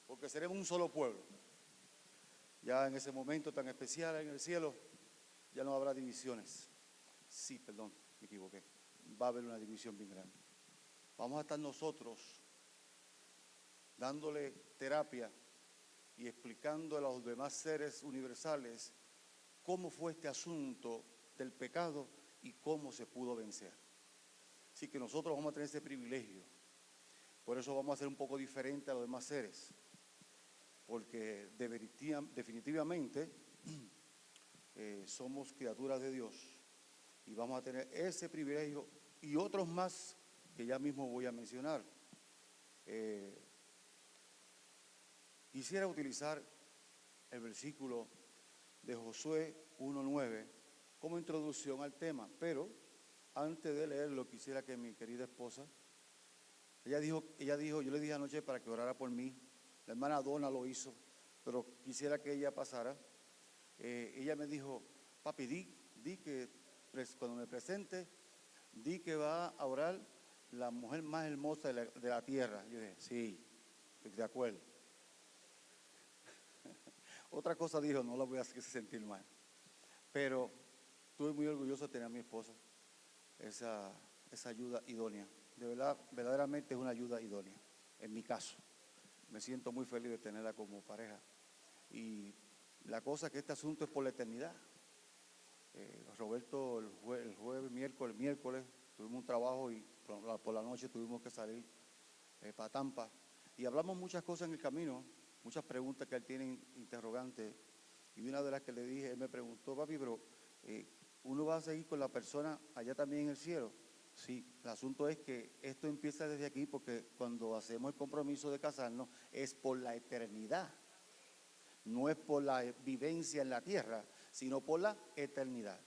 porque seremos un solo pueblo. Ya en ese momento tan especial en el cielo, ya no habrá divisiones. Sí, perdón, me equivoqué. Va a haber una división bien grande. Vamos a estar nosotros dándole terapia y explicando a los demás seres universales cómo fue este asunto del pecado y cómo se pudo vencer. Así que nosotros vamos a tener ese privilegio. Por eso vamos a ser un poco diferente a los demás seres. Porque definitivamente somos criaturas de Dios y vamos a tener ese privilegio y otros más que ya mismo voy a mencionar. Quisiera utilizar el versículo de Josué 1:9 como introducción al tema, pero antes de leerlo quisiera que mi querida esposa, ella dijo, yo le dije anoche para que orara por mí, la hermana Donna lo hizo, pero quisiera que ella pasara. Ella me dijo, papi, di que cuando me presente, di que va a orar la mujer más hermosa de la tierra. Yo dije, sí, estoy de acuerdo. Otra cosa dijo, no la voy a hacer sentir mal, pero estuve muy orgulloso de tener a mi esposa, esa ayuda idónea. De verdad, verdaderamente es una ayuda idónea, en mi caso. Me siento muy feliz de tenerla como pareja. Y la cosa es que este asunto es por la eternidad. Roberto el jueves, miércoles, tuvimos un trabajo y por la noche tuvimos que salir para Tampa. Y hablamos muchas cosas en el camino, muchas preguntas que él tiene interrogantes. Y una de las que le dije, él me preguntó, papi, pero ¿uno va a seguir con la persona allá también en el cielo? Sí, el asunto es que esto empieza desde aquí porque cuando hacemos el compromiso de casarnos es por la eternidad. No es por la vivencia en la tierra, sino por la eternidad.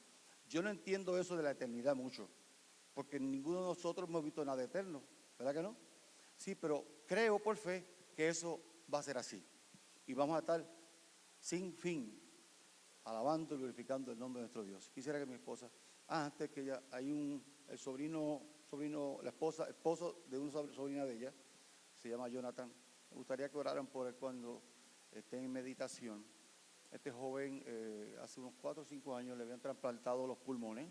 Yo no entiendo eso de la eternidad mucho, porque ninguno de nosotros hemos visto nada eterno, ¿verdad que no? Sí, pero creo por fe que eso va a ser así. Y vamos a estar sin fin, alabando y glorificando el nombre de nuestro Dios. Quisiera que mi esposa, antes que ella, hay el sobrino, esposo de una sobrina de ella, se llama Jonathan. Me gustaría que oraran por él cuando esté en meditación. Este joven hace unos 4 o 5 años le habían trasplantado los pulmones.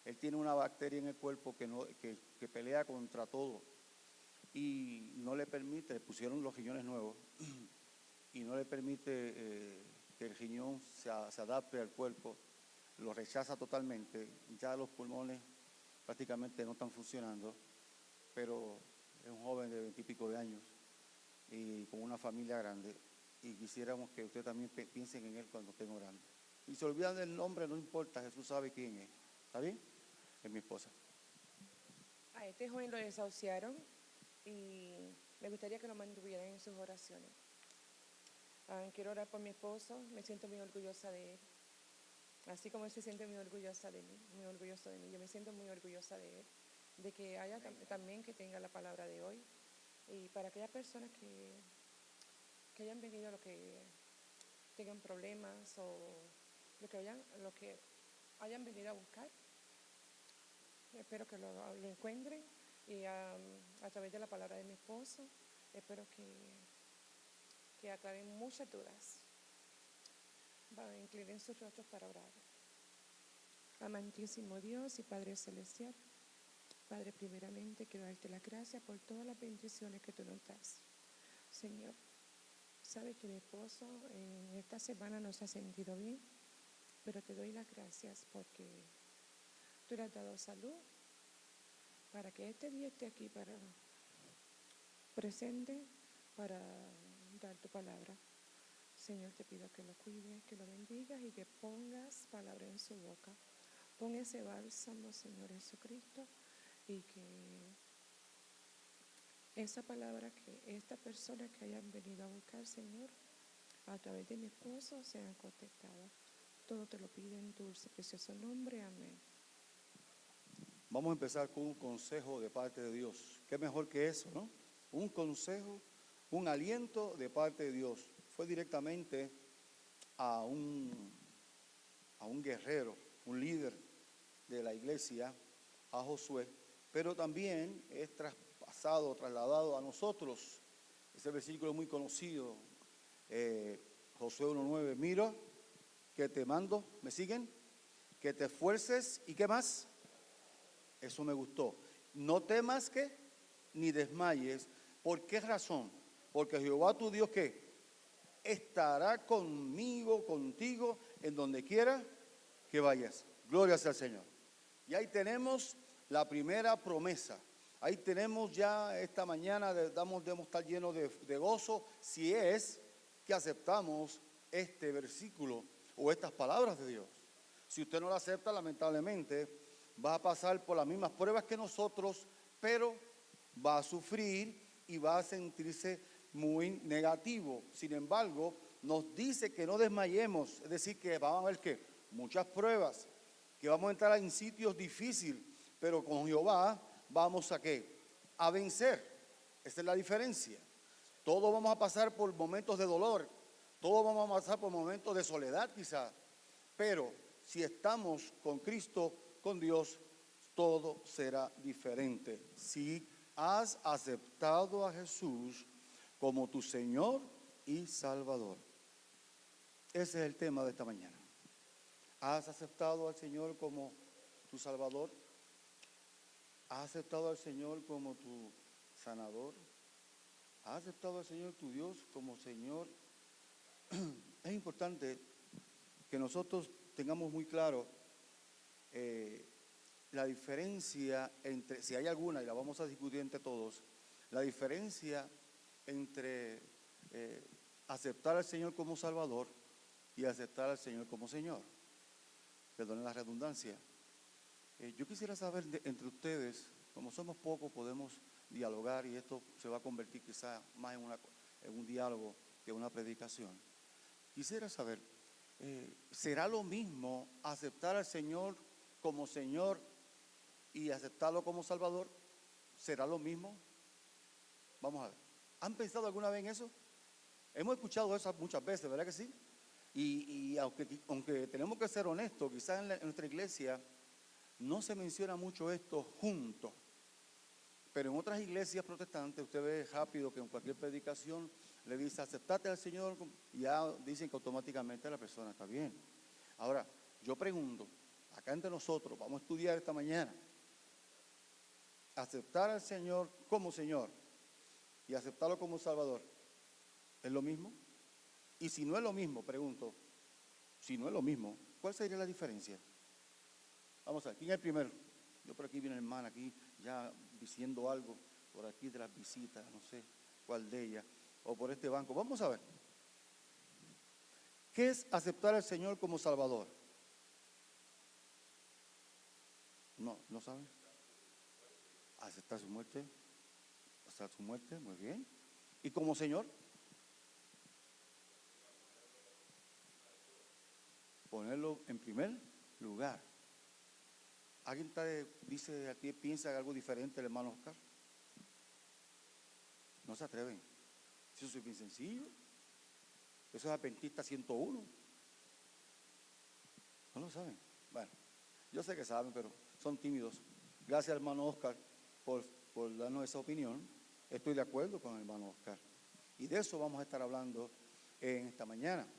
Él tiene una bacteria en el cuerpo que pelea contra todo y no le permite, le pusieron los riñones nuevos y no le permite que el riñón se adapte al cuerpo, lo rechaza totalmente. Ya los pulmones prácticamente no están funcionando, pero es un joven de 20 y pico de años y con una familia grande, y quisiéramos que ustedes también piensen en él cuando estén orando. Y se olvidan del nombre, no importa, Jesús sabe quién es. ¿Está bien? Es mi esposa. A este joven lo desahuciaron y me gustaría que lo mantuvieran en sus oraciones. Quiero orar por mi esposo, me siento muy orgullosa de él. Así como él se siente muy orgullosa de mí, muy orgulloso de mí, yo me siento muy orgullosa de él, de que haya también que tenga la palabra de hoy. Y para aquellas personas que hayan venido, lo que tengan problemas o lo que hayan venido a buscar, espero que lo encuentren y a través de la palabra de mi esposo, espero que aclaren muchas dudas. Inclinen sus rostros para orar. Amantísimo Dios y Padre Celestial, Padre, primeramente quiero darte las gracias por todas las bendiciones que tú nos das. Señor, sabe que mi esposo en esta semana no se ha sentido bien, pero te doy las gracias porque tú le has dado salud para que este día esté aquí presente para dar tu palabra. Señor, te pido que lo cuides, que lo bendigas y que pongas palabra en su boca. Pon ese bálsamo, Señor Jesucristo, y que esa palabra que estas personas que hayan venido a buscar, Señor, a través de mi esposo, sean contestadas. Todo te lo pido en dulce, precioso nombre. Amén. Vamos a empezar con un consejo de parte de Dios. ¿Qué mejor que eso, no? Un consejo, un aliento de parte de Dios. Fue directamente a un guerrero, un líder de la iglesia, a Josué, pero también es trasladado a nosotros. Ese versículo es muy conocido, Josué 1:9. Mira que te mando, ¿me siguen? Que te esfuerces y ¿qué más? Eso me gustó. No temas que ni desmayes. ¿Por qué razón? Porque Jehová tu Dios ¿qué? Estará conmigo, contigo, en donde quiera que vayas. Gloria sea al Señor. Y ahí tenemos la primera promesa. Ahí tenemos ya esta mañana, debemos estar llenos de gozo si es que aceptamos este versículo o estas palabras de Dios. Si usted no lo acepta, lamentablemente, va a pasar por las mismas pruebas que nosotros, pero va a sufrir y va a sentirse muy negativo. Sin embargo, nos dice que no desmayemos, es decir, que vamos a ver que muchas pruebas, que vamos a entrar en sitios difíciles, pero con Jehová vamos a ¿qué? A vencer. Esa es la diferencia. Todos vamos a pasar por momentos de dolor, todos vamos a pasar por momentos de soledad quizás, pero si estamos con Cristo, con Dios, todo será diferente. Si has aceptado a Jesús como tu Señor y Salvador. Ese es el tema de esta mañana. ¿Has aceptado al Señor como tu Salvador? ¿Has aceptado al Señor como tu sanador? ¿Has aceptado al Señor tu Dios como Señor? Es importante que nosotros tengamos muy claro la diferencia entre, si hay alguna, y la vamos a discutir entre todos, la diferencia entre aceptar al Señor como Salvador y aceptar al Señor como Señor. Perdonen la redundancia. Yo quisiera saber entre ustedes, como somos pocos, podemos dialogar y esto se va a convertir quizás más en un diálogo que una predicación. Quisiera saber, ¿será lo mismo aceptar al Señor como Señor y aceptarlo como Salvador? ¿Será lo mismo? Vamos a ver. ¿Han pensado alguna vez en eso? Hemos escuchado eso muchas veces, ¿verdad que sí? Y aunque tenemos que ser honestos, quizás en nuestra iglesia no se menciona mucho esto juntos, pero en otras iglesias protestantes usted ve rápido que en cualquier predicación le dice aceptate al Señor y ya dicen que automáticamente la persona está bien. Ahora, yo pregunto, acá entre nosotros, vamos a estudiar esta mañana, aceptar al Señor como Señor y aceptarlo como Salvador, ¿es lo mismo? Y si no es lo mismo, pregunto, si no es lo mismo, ¿cuál sería la diferencia? Vamos a ver, ¿quién es el primero? Yo por aquí viene la hermana, aquí ya diciendo algo, por aquí de las visitas, no sé cuál de ellas, o por este banco. Vamos a ver. ¿Qué es aceptar al Señor como Salvador? ¿No saben? Aceptar su muerte, muy bien. ¿Y como Señor? Ponerlo en primer lugar. ¿Alguien dice aquí, piensa algo diferente el hermano Oscar? No se atreven. Eso es bien sencillo. Eso es Adventista 101. No lo saben. Bueno, yo sé que saben, pero son tímidos. Gracias, hermano Oscar, por darnos esa opinión. Estoy de acuerdo con el hermano Oscar. Y de eso vamos a estar hablando en esta mañana.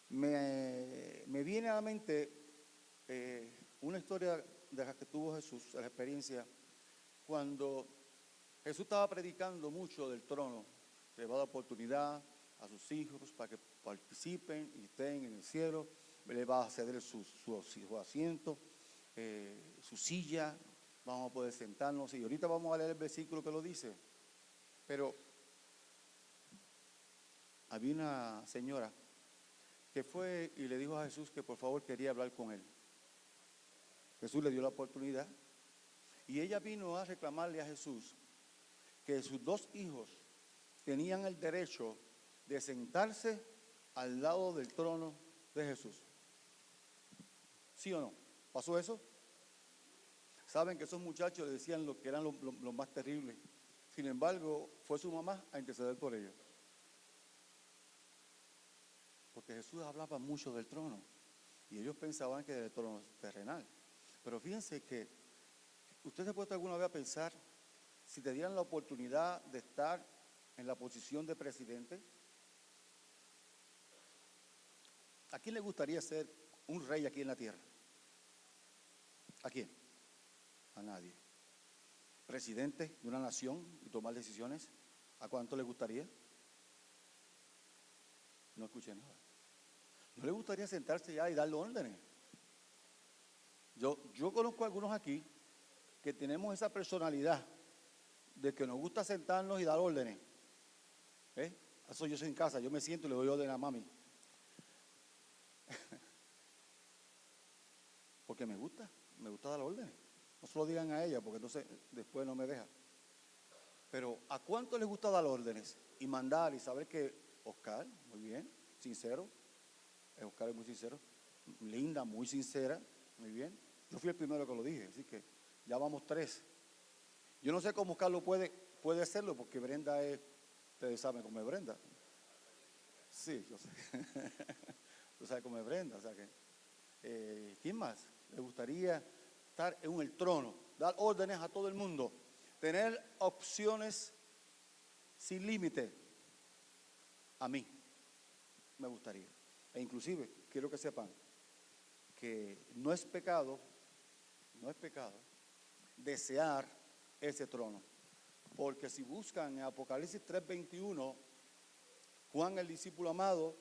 Me viene a la mente una historia de la que tuvo Jesús, la experiencia, cuando Jesús estaba predicando mucho del trono, le va a dar oportunidad a sus hijos para que participen y estén en el cielo, le va a ceder su asiento, su silla, vamos a poder sentarnos y ahorita vamos a leer el versículo que lo dice, pero había una señora que fue y le dijo a Jesús que por favor quería hablar con él. Jesús le dio la oportunidad y ella vino a reclamarle a Jesús que sus dos hijos tenían el derecho de sentarse al lado del trono de Jesús. ¿Sí o no? ¿Pasó eso? Saben que esos muchachos le decían lo que eran lo más terrible. Sin embargo, fue su mamá a interceder por ellos. Porque Jesús hablaba mucho del trono y ellos pensaban que era el trono terrenal. Pero fíjense que usted se ha puesto alguna vez a pensar si te dieran la oportunidad de estar en la posición de presidente? ¿A quién le gustaría ser un rey aquí en la tierra? ¿A quién? A nadie. ¿Presidente de una nación y tomar decisiones? ¿A cuánto le gustaría? No escuché nada. ¿No le gustaría sentarse ya y darle órdenes? Yo conozco a algunos aquí que tenemos esa personalidad de que nos gusta sentarnos y dar órdenes. Eso yo soy en casa, yo me siento y le doy orden a mami. Porque me gusta dar órdenes. No se lo digan a ella, porque entonces después no me deja. Pero ¿a cuánto les gusta dar órdenes? Y mandar y saber que Oscar, muy bien, sincero. Oscar es muy sincero. Linda, muy sincera, muy bien. Yo fui el primero que lo dije, así que ya vamos 3. Yo no sé cómo Oscar lo puede hacerlo, porque Brenda es, ustedes saben cómo es Brenda. Sí, yo sé. Tú sabes cómo es Brenda, o sea que, ¿quién más le gustaría estar en el trono, dar órdenes a todo el mundo, tener opciones sin límite? A mí me gustaría. E inclusive quiero que sepan que no es pecado desear ese trono, porque si buscan en Apocalipsis 3:21, Juan el discípulo amado,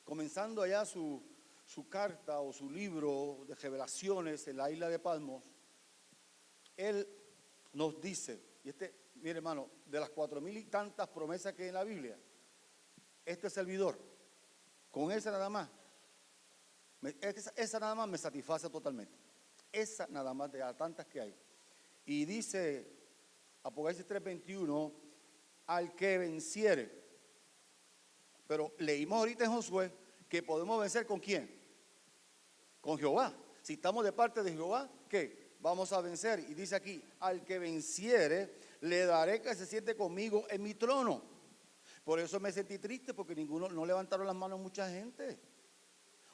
comenzando allá su carta o su libro de revelaciones en la isla de Patmos, él nos dice, y mire hermano, de las 4,000 y tantas promesas que hay en la Biblia, este servidor, con esa nada más, esa nada más me satisface totalmente. Esa nada más de las tantas que hay. Y dice Apocalipsis 3:21, al que venciere. Pero leímos ahorita en Josué que podemos vencer ¿con quién? Con Jehová. Si estamos de parte de Jehová, ¿qué? Vamos a vencer. Y dice aquí, al que venciere, le daré que se siente conmigo en mi trono. Por eso me sentí triste, porque no levantaron las manos mucha gente.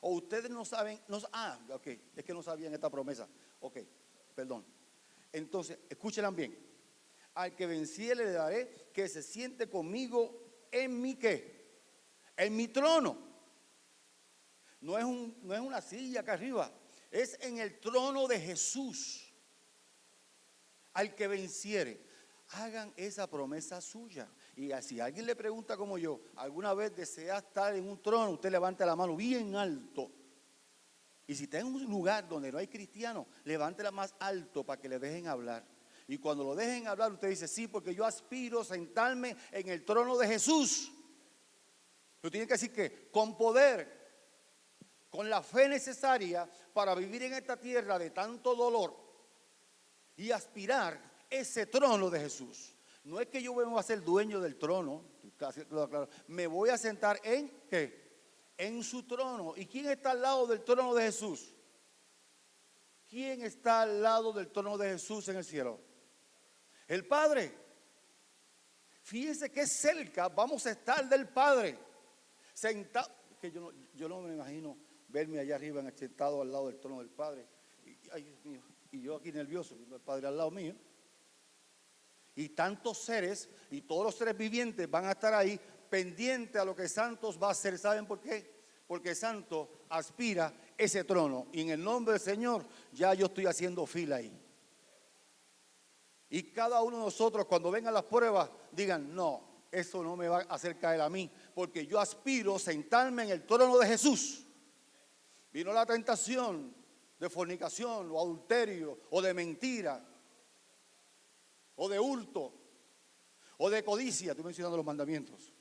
O ustedes no saben, ok, es que no sabían esta promesa. Ok, perdón. Entonces, escúchenla bien. Al que venciere le daré que se siente conmigo en mi ¿qué? En mi trono. No es una silla acá arriba, es en el trono de Jesús. Al que venciere, hagan esa promesa suya. Y si alguien le pregunta como yo, ¿alguna vez desea estar en un trono? Usted levante la mano bien alto. Y si está en un lugar donde no hay cristianos, levántela más alto para que le dejen hablar. Y cuando lo dejen hablar, usted dice, sí, porque yo aspiro a sentarme en el trono de Jesús. Pero tiene que decir que con poder, con la fe necesaria para vivir en esta tierra de tanto dolor y aspirar ese trono de Jesús. No es que yo vengo a ser dueño del trono, me voy a sentar en ¿qué? En su trono. ¿Y quién está al lado del trono de Jesús? ¿Quién está al lado del trono de Jesús en el cielo? El Padre. Fíjense que cerca vamos a estar del Padre. Sentado, que yo no me imagino verme allá arriba sentado al lado del trono del Padre. Ay, Dios mío, y yo aquí nervioso, el Padre al lado mío. Y tantos seres, y todos los seres vivientes van a estar ahí pendientes a lo que Santos va a hacer. ¿Saben por qué? Porque Santo aspira ese trono. Y en el nombre del Señor, ya yo estoy haciendo fila ahí. Y cada uno de nosotros, cuando vengan las pruebas, digan, no, eso no me va a hacer caer a mí, porque yo aspiro a sentarme en el trono de Jesús. Vino la tentación de fornicación, o adulterio, o de mentira, o de hurto, o de codicia. Estoy mencionando los mandamientos.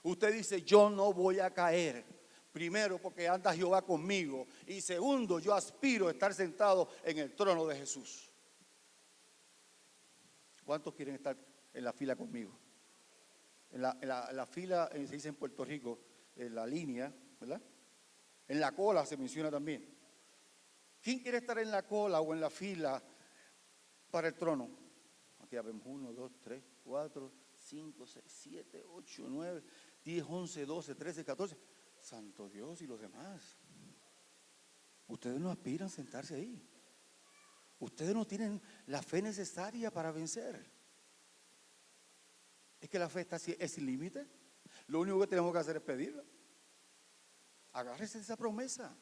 Usted dice, yo no voy a caer. Primero, porque anda Jehová conmigo. Y segundo, yo aspiro a estar sentado en el trono de Jesús. ¿Cuántos quieren estar en la fila conmigo? En la fila, se dice en Puerto Rico, en la línea, ¿verdad? En la cola se menciona también. ¿Quién quiere estar en la cola o en la fila para el trono? Aquí ya vemos 1, 2, 3, 4, 5, 6, 7, 8, 9, 10, 11, 12, 13, 14. Santo Dios y los demás. Ustedes no aspiran a sentarse ahí. Ustedes no tienen la fe necesaria para vencer. Es que la fe está es sin límite. Lo único que tenemos que hacer es pedirla. Agárrese de esa promesa.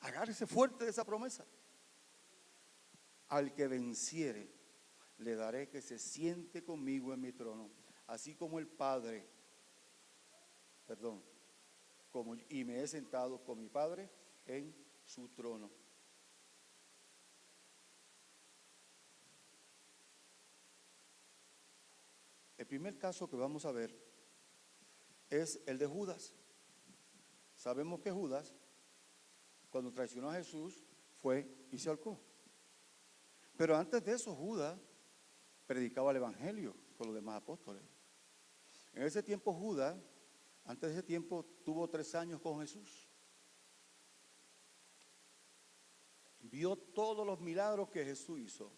Agárrese fuerte de esa promesa. Al que venciere, le daré que se siente conmigo en mi trono, así como el Padre, y me he sentado con mi Padre en su trono. El primer caso que vamos a ver es el de Judas. Sabemos que Judas, cuando traicionó a Jesús, fue y se ahorcó. Pero antes de eso, Judas predicaba el evangelio con los demás apóstoles. En ese tiempo, Judas, antes de ese tiempo, tuvo 3 años con Jesús. Vio todos los milagros que Jesús hizo.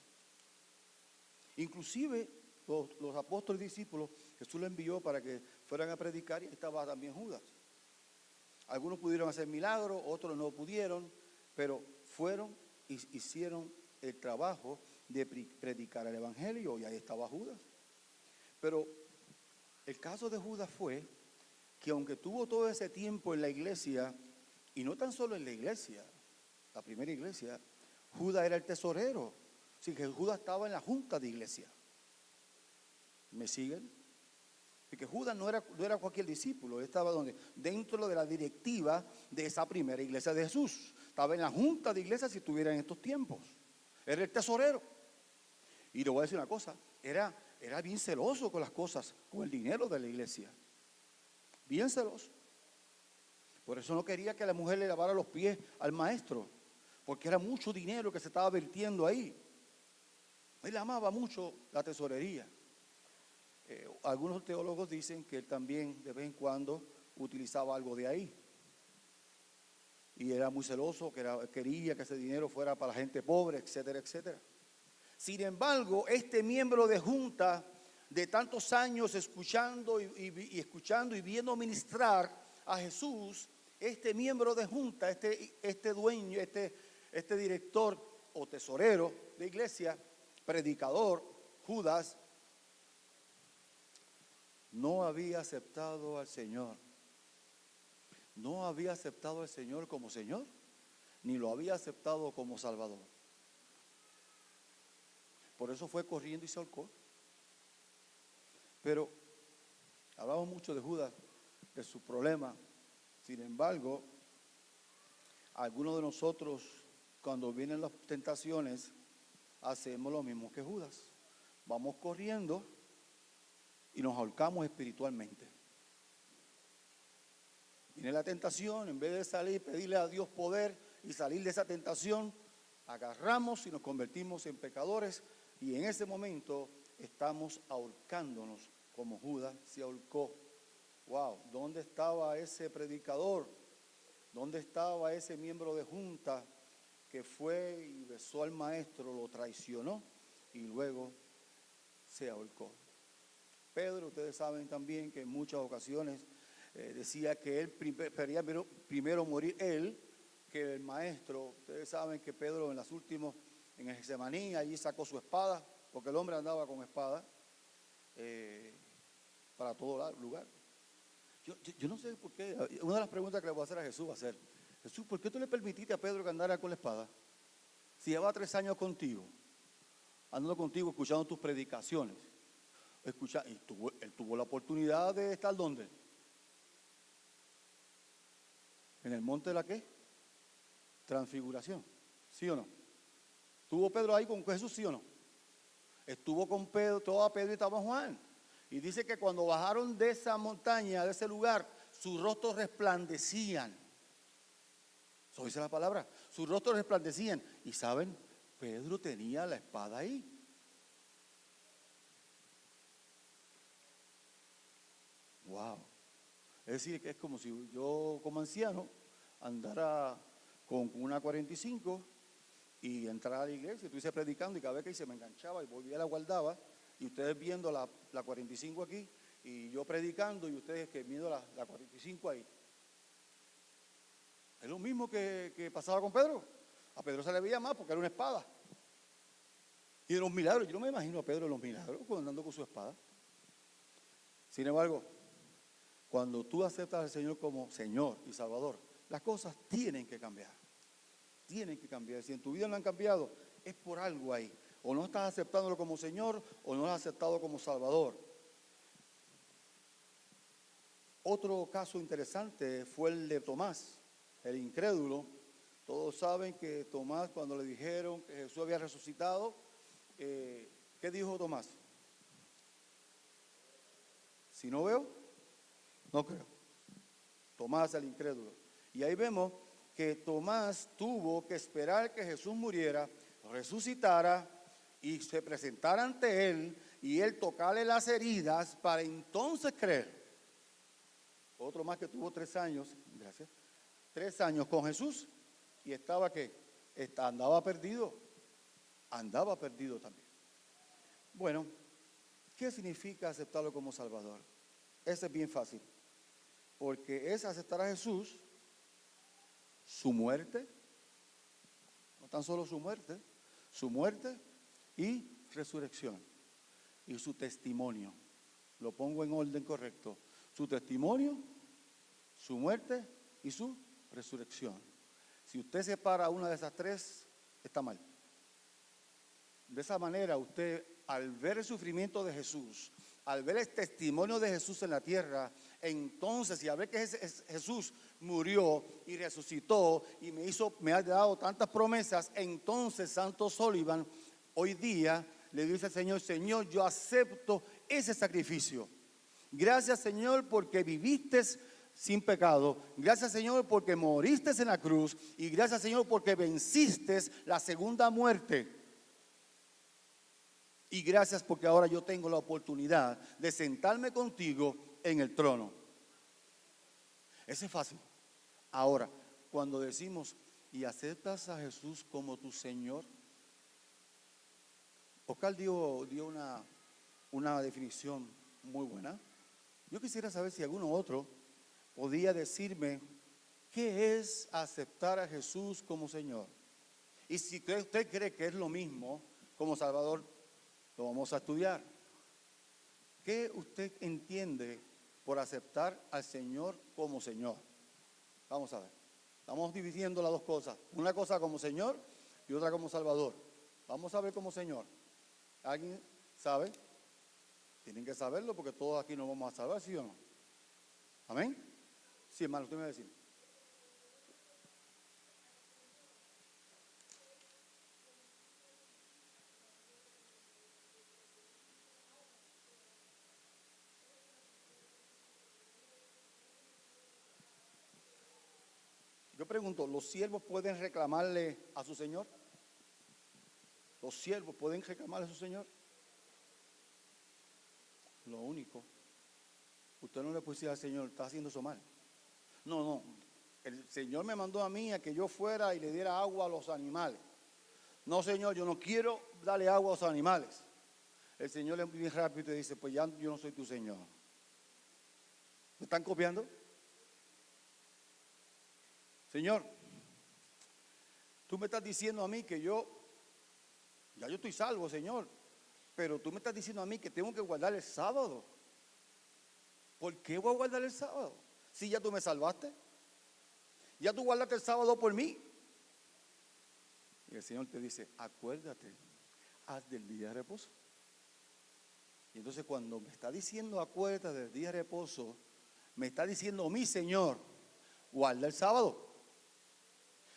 Inclusive los apóstoles y discípulos, Jesús los envió para que fueran a predicar y ahí estaba también Judas. Algunos pudieron hacer milagros, otros no pudieron, pero fueron y hicieron el trabajo de predicar el evangelio y ahí estaba Judas. Pero el caso de Judas fue que aunque tuvo todo ese tiempo en la iglesia, y no tan solo en la iglesia, la primera iglesia, Judas era el tesorero. Así que Judas estaba en la junta de iglesia. ¿Me siguen? Porque Judas no era cualquier discípulo, él estaba dentro de la directiva de esa primera iglesia de Jesús. Estaba en la junta de iglesia si estuviera en estos tiempos. Era el tesorero. Y le voy a decir una cosa, era bien celoso con las cosas, con el dinero de la iglesia. Bien celoso. Por eso no quería que la mujer le lavara los pies al maestro, porque era mucho dinero que se estaba vertiendo ahí. Él amaba mucho la tesorería. Algunos teólogos dicen que él también de vez en cuando utilizaba algo de ahí. Y era muy celoso, quería que ese dinero fuera para la gente pobre, etcétera, etcétera. Sin embargo, este miembro de junta de tantos años escuchando y viendo ministrar a Jesús, este miembro de junta, este dueño, este director o tesorero de iglesia, predicador, Judas, no había aceptado al Señor. No había aceptado al Señor como Señor, ni lo había aceptado como Salvador. Por eso fue corriendo y se ahorcó. Pero hablamos mucho de Judas, de su problema. Sin embargo, algunos de nosotros, cuando vienen las tentaciones, hacemos lo mismo que Judas. Vamos corriendo y nos ahorcamos espiritualmente. Viene la tentación, en vez de salir, pedirle a Dios poder y salir de esa tentación, agarramos y nos convertimos en pecadores y en ese momento estamos ahorcándonos como Judas se ahorcó. Wow, ¿dónde estaba ese predicador? ¿Dónde estaba ese miembro de junta que fue y besó al maestro, lo traicionó y luego se ahorcó? Pedro, ustedes saben también que en muchas ocasiones decía que él prefería primero morir él que el maestro. Ustedes saben que Pedro en el Getsemaní, allí sacó su espada, porque el hombre andaba con espada para todo lugar. Yo no sé por qué. Una de las preguntas que le voy a hacer a Jesús va a ser: Jesús, ¿por qué tú le permitiste a Pedro que andara con la espada? Si lleva 3 años contigo, andando contigo, escuchando tus predicaciones. Él tuvo la oportunidad de estar ¿dónde? ¿En el monte de la qué? Transfiguración, ¿sí o no? ¿Estuvo Pedro ahí con Jesús, sí o no? Estuvo con Pedro, estaba Pedro y estaba Juan. Y dice que cuando bajaron de esa montaña, de ese lugar, sus rostros resplandecían. Eso dice la palabra. Sus rostros resplandecían. Y saben, Pedro tenía la espada ahí. Wow. Es decir, que es como si yo como anciano andara con una 45 y entrara a la iglesia, estuviese predicando y cada vez que se me enganchaba y volvía la guardaba y ustedes viendo la 45 aquí y yo predicando y ustedes que viendo la 45 ahí. Es lo mismo que pasaba con Pedro. A Pedro se le veía más porque era una espada. Y de los milagros, yo no me imagino a Pedro en los milagros andando con su espada. Sin embargo, cuando tú aceptas al Señor como Señor y Salvador, las cosas tienen que cambiar. Tienen que cambiar. Si en tu vida no han cambiado, es por algo ahí. O no estás aceptándolo como Señor o no lo has aceptado como Salvador. Otro caso interesante fue el de Tomás, el incrédulo. Todos saben que Tomás, cuando le dijeron que Jesús había resucitado, ¿qué dijo Tomás? Si no veo, no creo. Tomás el incrédulo. Y ahí vemos que Tomás tuvo que esperar que Jesús muriera, resucitara y se presentara ante él y él tocarle las heridas para entonces creer. Otro más que tuvo 3 años, gracias, 3 años con Jesús y estaba ¿qué? Andaba perdido también. Bueno, ¿qué significa aceptarlo como Salvador? Ese es bien fácil, porque es aceptar a Jesús, su muerte, no tan solo su muerte y resurrección, y su testimonio. Lo pongo en orden correcto. Su testimonio, su muerte y su resurrección. Si usted separa una de esas 3, está mal. De esa manera usted, al ver el sufrimiento de Jesús, al ver el testimonio de Jesús en la tierra, entonces, y al ver que Jesús murió y resucitó y me ha dado tantas promesas, entonces Santo Sullivan hoy día le dice al Señor: Señor, yo acepto ese sacrificio. Gracias, Señor, porque viviste sin pecado. Gracias, Señor, porque moriste en la cruz. Y gracias, Señor, porque venciste la segunda muerte. Y gracias porque ahora yo tengo la oportunidad de sentarme contigo en el trono. Eso es fácil. Ahora, cuando decimos, ¿y aceptas a Jesús como tu Señor? Oscar dio una definición muy buena. Yo quisiera saber si alguno otro podía decirme qué es aceptar a Jesús como Señor. Y si usted cree que es lo mismo como Salvador, lo vamos a estudiar. ¿Qué usted entiende por aceptar al Señor como Señor? Vamos a ver. Estamos dividiendo las dos cosas. Una cosa como Señor y otra como Salvador. Vamos a ver como Señor. ¿Alguien sabe? Tienen que saberlo porque todos aquí nos vamos a salvar, ¿sí o no? ¿Amén? Sí, hermano, usted me va a decir. Yo pregunto, ¿los siervos pueden reclamarle a su Señor? ¿Los siervos pueden reclamarle a su Señor? Lo único, usted no le puede decir al Señor, está haciendo eso mal. No, el Señor me mandó a mí a que yo fuera y le diera agua a los animales. No, Señor, yo no quiero darle agua a los animales. El Señor le viene rápido y te dice, pues ya yo no soy tu Señor. ¿Me están copiando? Señor, tú me estás diciendo a mí que ya yo estoy salvo, Señor. Pero tú me estás diciendo a mí que tengo que guardar el sábado. ¿Por qué voy a guardar el sábado? Si ya tú me salvaste. Ya tú guardaste el sábado por mí. Y el Señor te dice, acuérdate, haz del día de reposo. Y entonces cuando me está diciendo acuérdate del día de reposo, me está diciendo mi Señor, guarda el sábado.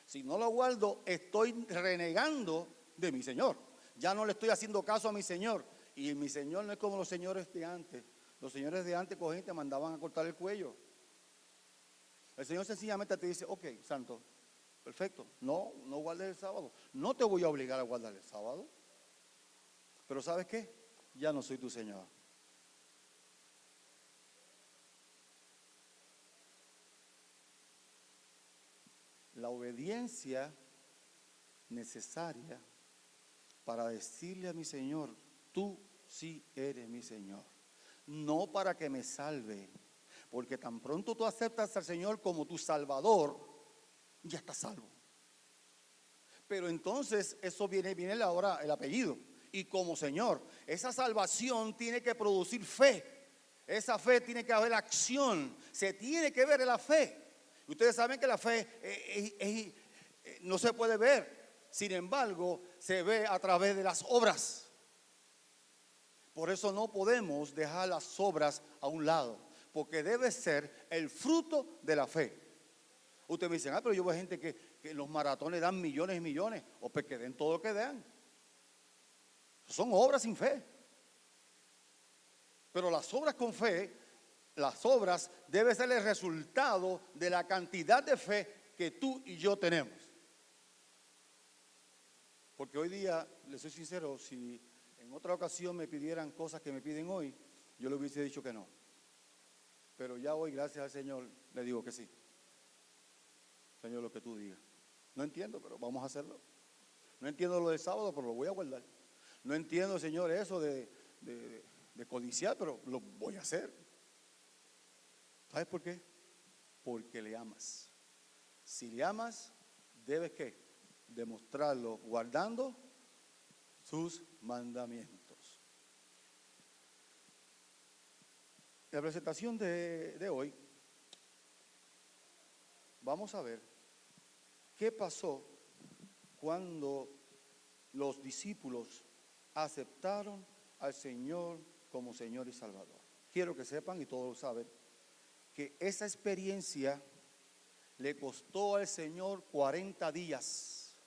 Si no lo guardo, estoy renegando de mi Señor. Ya no le estoy haciendo caso a mi Señor. Y mi Señor no es como los señores de antes. Los señores de antes cogían y te mandaban a cortar el cuello. El Señor sencillamente te dice, ok, santo, perfecto, no guardes el sábado. No te voy a obligar a guardar el sábado. Pero ¿sabes qué? Ya no soy tu Señor. La obediencia necesaria para decirle a mi Señor, tú sí eres mi Señor. No para que me salve, porque tan pronto tú aceptas al Señor como tu Salvador, ya estás salvo. Pero entonces eso viene ahora el apellido. Y como Señor, esa salvación tiene que producir fe. Esa fe tiene que haber acción, se tiene que ver en la fe. Ustedes saben que la fe no se puede ver, sin embargo, se ve a través de las obras. Por eso no podemos dejar las obras a un lado, porque debe ser el fruto de la fe. Ustedes me dicen, pero yo veo gente que en los maratones dan millones y millones, o pues que den todo lo que den. Son obras sin fe. Pero las obras con fe, las obras deben ser el resultado de la cantidad de fe que tú y yo tenemos. Porque hoy día, les soy sincero, si en otra ocasión me pidieran cosas que me piden hoy, yo le hubiese dicho que no. Pero ya hoy, gracias al Señor, le digo que sí. Señor, lo que tú digas. No entiendo, pero vamos a hacerlo. No entiendo lo del sábado, pero lo voy a guardar. No entiendo, Señor, eso de codiciar, pero lo voy a hacer. ¿Sabes por qué? Porque le amas. Si le amas, debes ¿qué? Demostrarlo guardando sus mandamientos. En la presentación de hoy, vamos a ver qué pasó cuando los discípulos aceptaron al Señor como Señor y Salvador. Quiero que sepan, y todos lo saben, que esa experiencia le costó al Señor 40 días.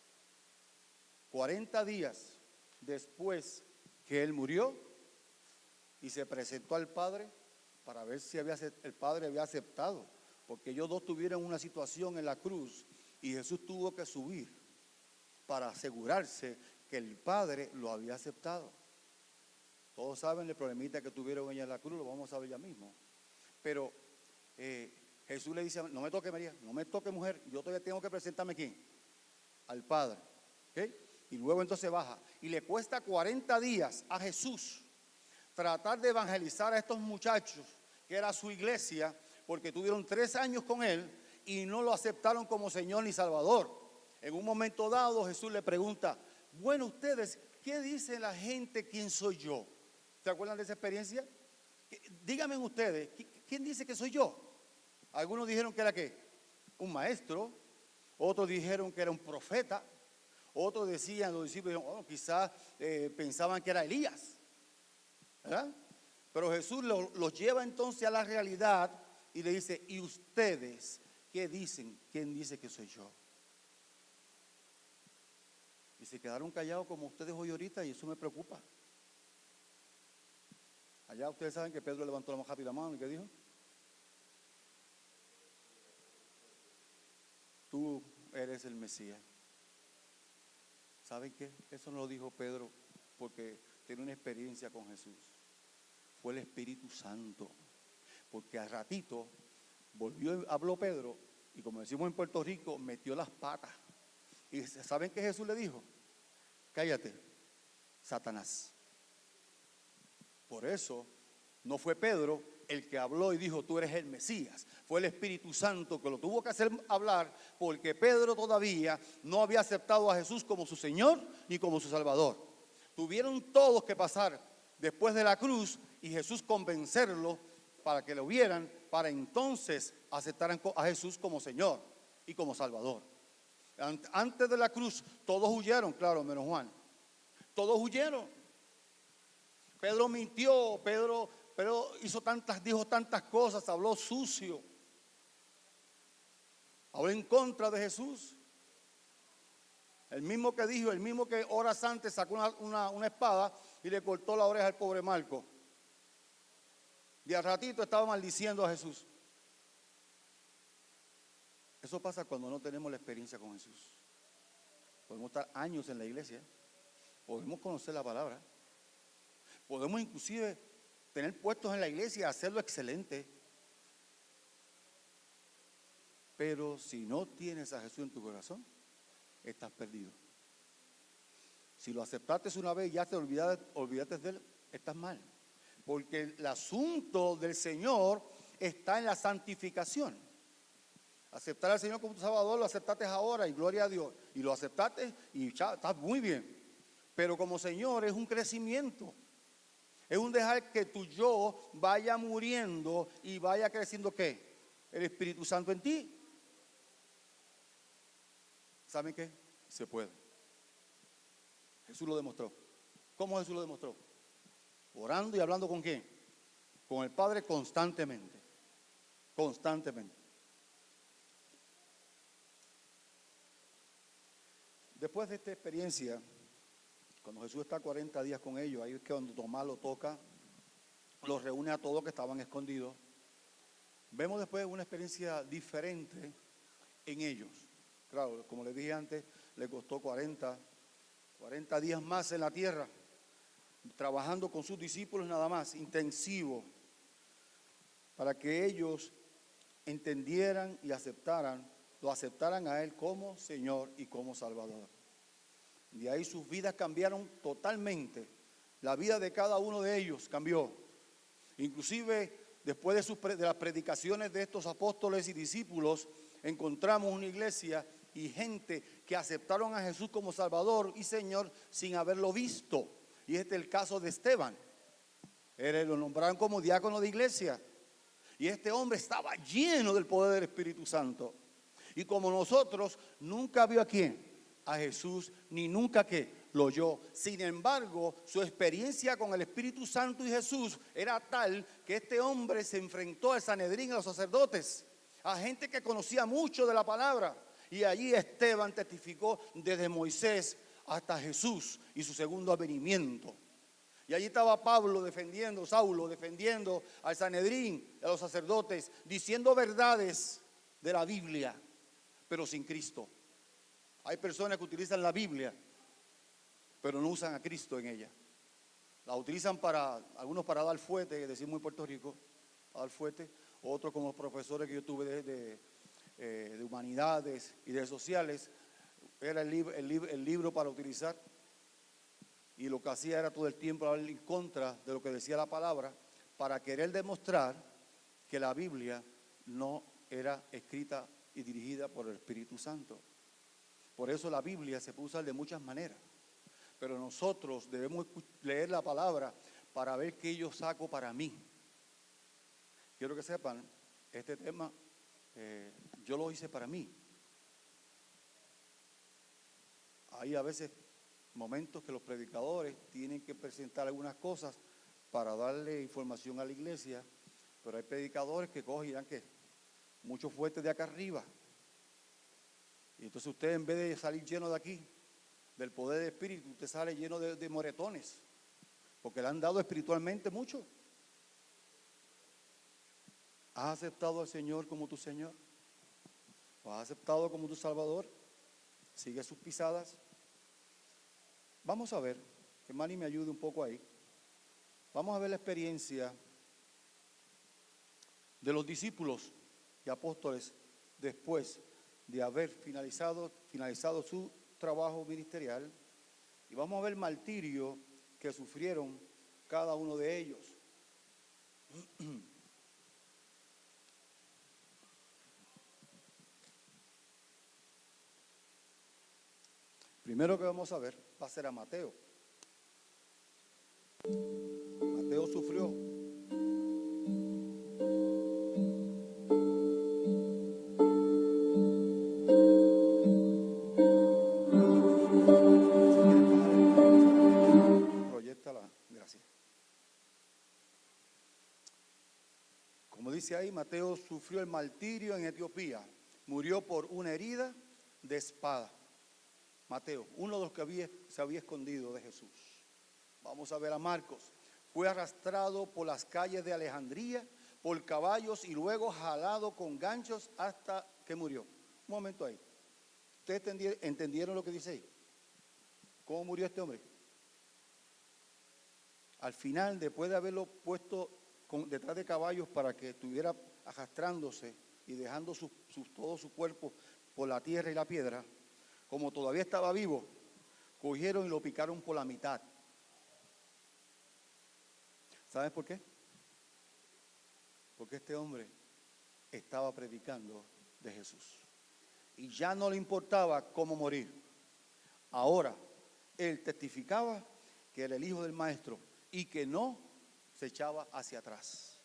40 días después que Él murió y se presentó al Padre para ver si el Padre había aceptado. Porque ellos dos tuvieron una situación en la cruz y Jesús tuvo que subir para asegurarse que el Padre lo había aceptado. Todos saben el problemita que tuvieron ellos en la cruz, lo vamos a ver ya mismo. Pero Jesús le dice, no me toque María, no me toque mujer, yo todavía tengo que presentarme ¿quién? Al Padre. ¿Okay? Y luego entonces baja. Y le cuesta 40 días a Jesús tratar de evangelizar a estos muchachos, que era su iglesia, porque tuvieron 3 años con él y no lo aceptaron como Señor ni Salvador. En un momento dado Jesús le pregunta, bueno, ustedes, ¿qué dice la gente quién soy yo? ¿Se acuerdan de esa experiencia? Díganme ustedes, ¿quién dice que soy yo? Algunos dijeron que era ¿qué? Un maestro, otros dijeron que era un profeta, otros decían, los discípulos, quizás pensaban que era Elías, ¿verdad? Pero Jesús los lleva entonces a la realidad y le dice, ¿y ustedes qué dicen? ¿Quién dice que soy yo? Y se quedaron callados como ustedes hoy ahorita y eso me preocupa. Allá ustedes saben que Pedro levantó la más rápida mano y ¿qué dijo? Tú eres el Mesías. ¿Saben qué? Eso no lo dijo Pedro porque tiene una experiencia con Jesús. Fue el Espíritu Santo. Porque al ratito habló Pedro y como decimos en Puerto Rico, metió las patas. Y ¿saben qué Jesús le dijo? Cállate, Satanás. Por eso no fue Pedro el que habló y dijo, tú eres el Mesías. Fue el Espíritu Santo que lo tuvo que hacer hablar porque Pedro todavía no había aceptado a Jesús como su Señor ni como su Salvador. Tuvieron todos que pasar después de la cruz y Jesús convencerlo para que lo vieran, para entonces aceptaran a Jesús como Señor y como Salvador. Antes de la cruz todos huyeron, claro, menos Juan. Todos huyeron. Pedro mintió, Pedro dijo tantas cosas, habló sucio. Habló en contra de Jesús. El mismo que dijo, el mismo que horas antes sacó una espada y le cortó la oreja al pobre Marco. Y al ratito estaba maldiciendo a Jesús. Eso pasa cuando no tenemos la experiencia con Jesús. Podemos estar años en la iglesia, podemos conocer la palabra, podemos inclusive tener puestos en la iglesia y hacerlo excelente. Pero si no tienes a Jesús en tu corazón, estás perdido. Si lo aceptaste una vez y ya te olvidaste de él, estás mal. Porque el asunto del Señor está en la santificación. Aceptar al Señor como tu Salvador, lo aceptaste ahora y gloria a Dios. Y lo aceptaste y ya estás muy bien. Pero como Señor es un crecimiento. Es un dejar que tu yo vaya muriendo y vaya creciendo, ¿qué? El Espíritu Santo en ti. ¿Saben qué? Se puede. Jesús lo demostró. ¿Cómo Jesús lo demostró? Orando y hablando ¿con quién? Con el Padre constantemente. Constantemente. Después de esta experiencia, cuando Jesús está 40 días con ellos, ahí es que cuando Tomás lo toca, los reúne a todos que estaban escondidos. Vemos después una experiencia diferente en ellos. Claro, como les dije antes, le costó 40 días más en la tierra, trabajando con sus discípulos nada más, intensivo, para que ellos entendieran y lo aceptaran a Él como Señor y como Salvador. De ahí sus vidas cambiaron totalmente. La vida de cada uno de ellos cambió. Inclusive después de las predicaciones de estos apóstoles y discípulos, encontramos una iglesia y gente que aceptaron a Jesús como Salvador y Señor sin haberlo visto. Y este es el caso de Esteban. Lo nombraron como diácono de iglesia. Y este hombre estaba lleno del poder del Espíritu Santo. Y como nosotros, nunca vio a quién, a Jesús, ni nunca que lo oyó. Sin embargo, su experiencia con el Espíritu Santo y Jesús era tal que este hombre se enfrentó al Sanedrín, a los sacerdotes, a gente que conocía mucho de la palabra. Y allí Esteban testificó desde Moisés hasta Jesús y su segundo advenimiento. Y allí estaba Saulo defendiendo al Sanedrín, a los sacerdotes, diciendo verdades de la Biblia, pero sin Cristo. Hay personas que utilizan la Biblia, pero no usan a Cristo en ella. La utilizan algunos para dar fuete, decimos en Puerto Rico, para dar fuete, otros como los profesores que yo tuve de humanidades y de sociales, era el libro para utilizar. Y lo que hacía era todo el tiempo hablar en contra de lo que decía la palabra para querer demostrar que la Biblia no era escrita y dirigida por el Espíritu Santo. Por eso la Biblia se puede usar de muchas maneras. Pero nosotros debemos leer la palabra para ver qué yo saco para mí. Quiero que sepan, este tema yo lo hice para mí. Hay a veces momentos que los predicadores tienen que presentar algunas cosas para darle información a la iglesia, pero hay predicadores que cogen y dan que mucho fuerte de acá arriba. Y entonces usted, en vez de salir lleno de aquí, del poder del Espíritu, usted sale lleno de moretones, porque le han dado espiritualmente mucho. ¿Has aceptado al Señor como tu Señor? ¿Lo has aceptado como tu Salvador? ¿Sigue sus pisadas? Vamos a ver, que Manny me ayude un poco ahí. Vamos a ver la experiencia de los discípulos y apóstoles después de haber finalizado su trabajo ministerial, y vamos a ver el martirio que sufrieron cada uno de ellos. Primero que vamos a ver va a ser a Mateo. Mateo sufrió. Proyéctala, gracias. Como dice ahí, Mateo sufrió el martirio en Etiopía. Murió por una herida de espada. Mateo, uno de los que se había escondido de Jesús. Vamos a ver a Marcos. Fue arrastrado por las calles de Alejandría, por caballos y luego jalado con ganchos hasta que murió. Un momento ahí. ¿Ustedes entendieron lo que dice ahí? ¿Cómo murió este hombre? Al final, después de haberlo puesto detrás de caballos para que estuviera arrastrándose y dejando todo su cuerpo por la tierra y la piedra, como todavía estaba vivo, cogieron y lo picaron por la mitad. ¿Sabes por qué? Porque este hombre estaba predicando de Jesús. Y ya no le importaba cómo morir. Ahora, él testificaba que era el hijo del maestro y que no se echaba hacia atrás.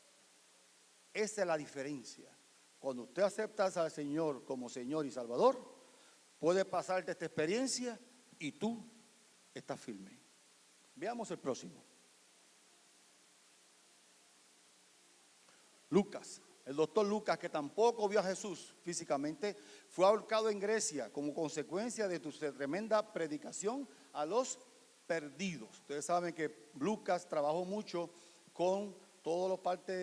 Esa es la diferencia. Cuando usted acepta al Señor como Señor y Salvador, puede pasarte esta experiencia y tú estás firme. Veamos el próximo. Lucas, el doctor Lucas, que tampoco vio a Jesús físicamente, fue ahorcado en Grecia como consecuencia de tu tremenda predicación a los perdidos. Ustedes saben que Lucas trabajó mucho con toda la parte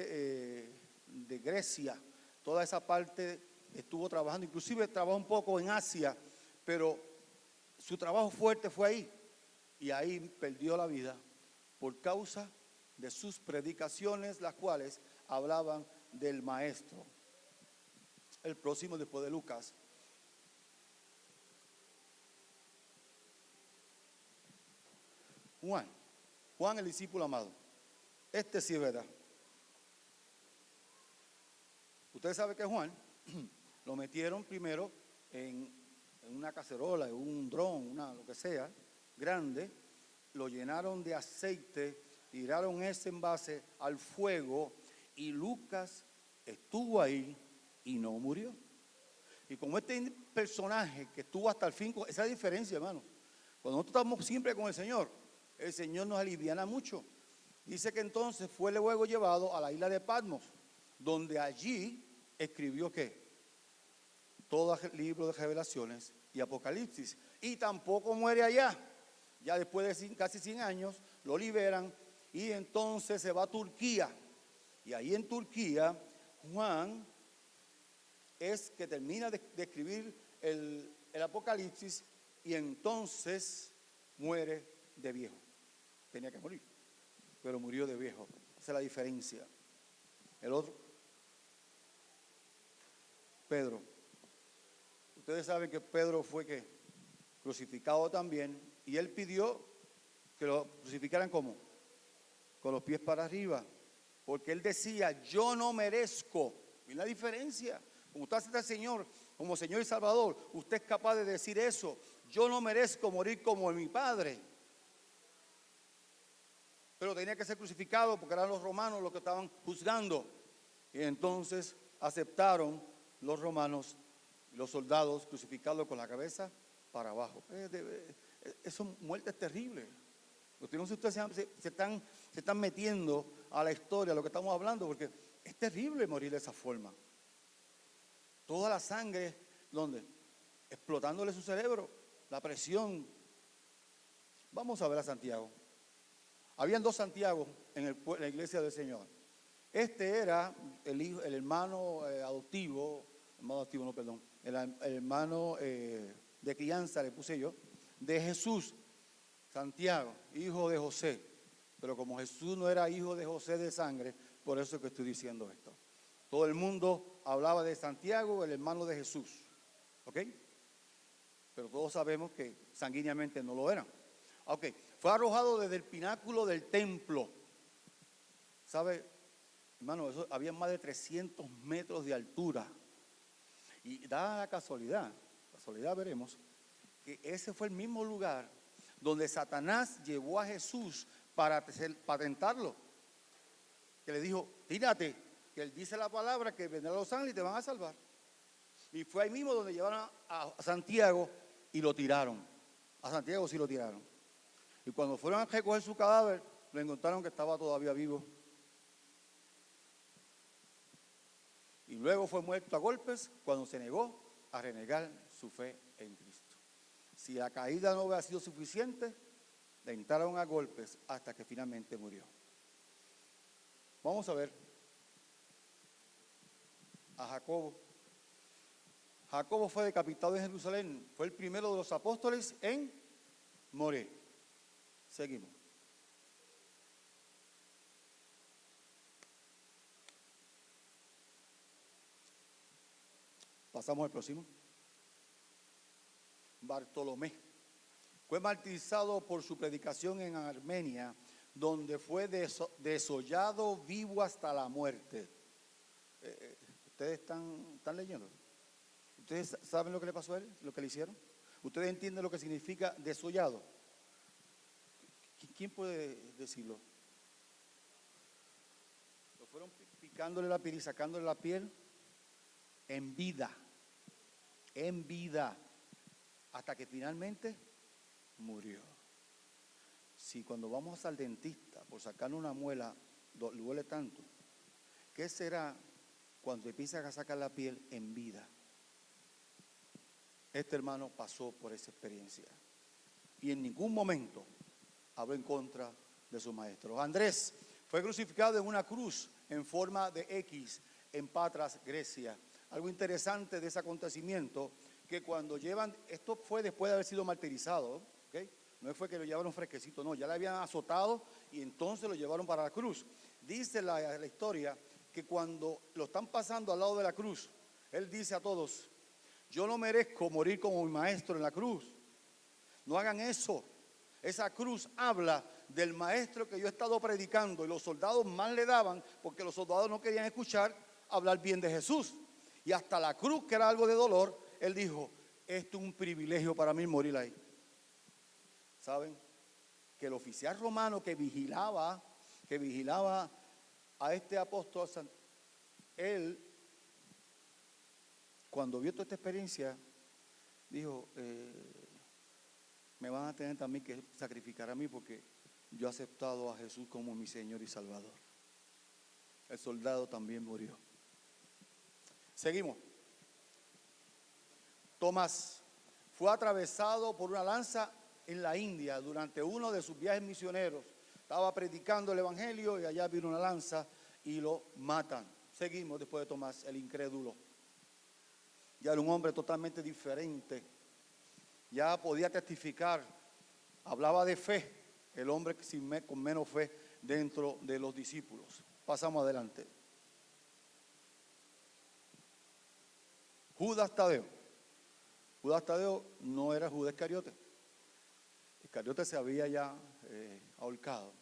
de Grecia, toda esa parte estuvo trabajando, inclusive trabajó un poco en Asia, pero su trabajo fuerte fue ahí, y ahí perdió la vida por causa de sus predicaciones, las cuales hablaban del Maestro. El próximo después de Lucas. Juan el discípulo amado. Este sí es verdad. Ustedes saben que Juan lo metieron primero en una cacerola, en un dron, lo que sea, grande, lo llenaron de aceite, tiraron ese envase al fuego y Lucas estuvo ahí y no murió. Y como este personaje que estuvo hasta el fin, esa es la diferencia, hermano. Cuando nosotros estamos siempre con el Señor nos aliviana mucho. Dice que entonces fue luego llevado a la isla de Patmos, donde allí escribió ¿qué? Todo el libro de Revelaciones y Apocalipsis. Y tampoco muere allá. Ya después de casi 100 años lo liberan y entonces se va a Turquía. Y ahí en Turquía, Juan es que termina de escribir el Apocalipsis y entonces muere de viejo. Tenía que morir, pero murió de viejo. Esa es la diferencia. El otro, Pedro. Ustedes saben que Pedro fue que crucificado también, y él pidió que lo crucificaran ¿cómo? Con los pies para arriba, porque él decía, yo no merezco. ¿Y la diferencia? Como usted acepta al Señor como Señor y Salvador, usted es capaz de decir eso, yo no merezco morir como mi Padre. Pero tenía que ser crucificado porque eran los romanos los que estaban juzgando. Y entonces aceptaron los romanos, los soldados, crucificarlo con la cabeza para abajo. Eso muerte es terrible. Ustedes se están metiendo a la historia, a lo que estamos hablando, porque es terrible morir de esa forma. Toda la sangre, ¿dónde? Explotándole su cerebro, la presión. Vamos a ver a Santiago. Habían dos Santiago en la iglesia del Señor. Este era el hermano adoptivo, el hermano de crianza, le puse yo, de Jesús, Santiago, hijo de José. Pero como Jesús no era hijo de José de sangre, por eso es que estoy diciendo esto. Todo el mundo hablaba de Santiago, el hermano de Jesús. ¿Ok? Pero todos sabemos que sanguíneamente no lo eran. Ok, fue arrojado desde el pináculo del templo. ¿Sabe, hermano? Había más de 300 metros de altura. Y da la casualidad veremos, que ese fue el mismo lugar donde Satanás llevó a Jesús para tentarlo. Que le dijo, tírate, que él dice la palabra, que vendrán los ángeles y te van a salvar. Y fue ahí mismo donde llevaron a Santiago y lo tiraron. A Santiago sí lo tiraron. Y cuando fueron a recoger su cadáver, lo encontraron que estaba todavía vivo. Y luego fue muerto a golpes cuando se negó a renegar su fe en Cristo. Si la caída no hubiera sido suficiente, le entraron a golpes hasta que finalmente murió. Vamos a ver a Jacobo. Jacobo fue decapitado en Jerusalén. Fue el primero de los apóstoles en morir. Seguimos. Pasamos al próximo. Bartolomé fue martirizado por su predicación en Armenia, donde fue desollado vivo hasta la muerte. ¿Ustedes están leyendo? ¿Ustedes saben lo que le pasó a él? ¿Lo que le hicieron? ¿Ustedes entienden lo que significa desollado? ¿Quién puede decirlo? fueron picándole la piel y sacándole la piel en vida, hasta que finalmente murió. Si cuando vamos al dentista por sacarle una muela duele tanto, ¿qué será cuando empiezan a sacar la piel en vida? Este hermano pasó por esa experiencia y en ningún momento habló en contra de su maestro. Andrés fue crucificado en una cruz en forma de X en Patras, Grecia. Algo interesante de ese acontecimiento, que cuando llevan, esto fue después de haber sido martirizado, ¿okay? No fue que lo llevaron fresquecito, no, ya le habían azotado y entonces lo llevaron para la cruz. Dice la historia que cuando lo están pasando al lado de la cruz, él dice a todos: yo no merezco morir como mi maestro en la cruz. No hagan eso. Esa cruz habla del maestro que yo he estado predicando, y los soldados más le daban porque los soldados no querían escuchar hablar bien de Jesús. Y hasta la cruz, que era algo de dolor, él dijo: esto es un privilegio para mí morir ahí. ¿Saben? Que el oficial romano que vigilaba a este apóstol, él, cuando vio toda esta experiencia, dijo: me van a tener también que sacrificar a mí, porque yo he aceptado a Jesús como mi Señor y Salvador. El soldado también murió. Seguimos. Tomás fue atravesado por una lanza en la India durante uno de sus viajes misioneros. Estaba predicando el evangelio y allá vino una lanza y lo matan. Seguimos después de Tomás, el incrédulo. Ya era un hombre totalmente diferente. Ya podía testificar, hablaba de fe, el hombre con menos fe dentro de los discípulos. Pasamos adelante. Judas Tadeo. Judas Tadeo no era Judas Iscariote. Iscariote se había ya ahorcado.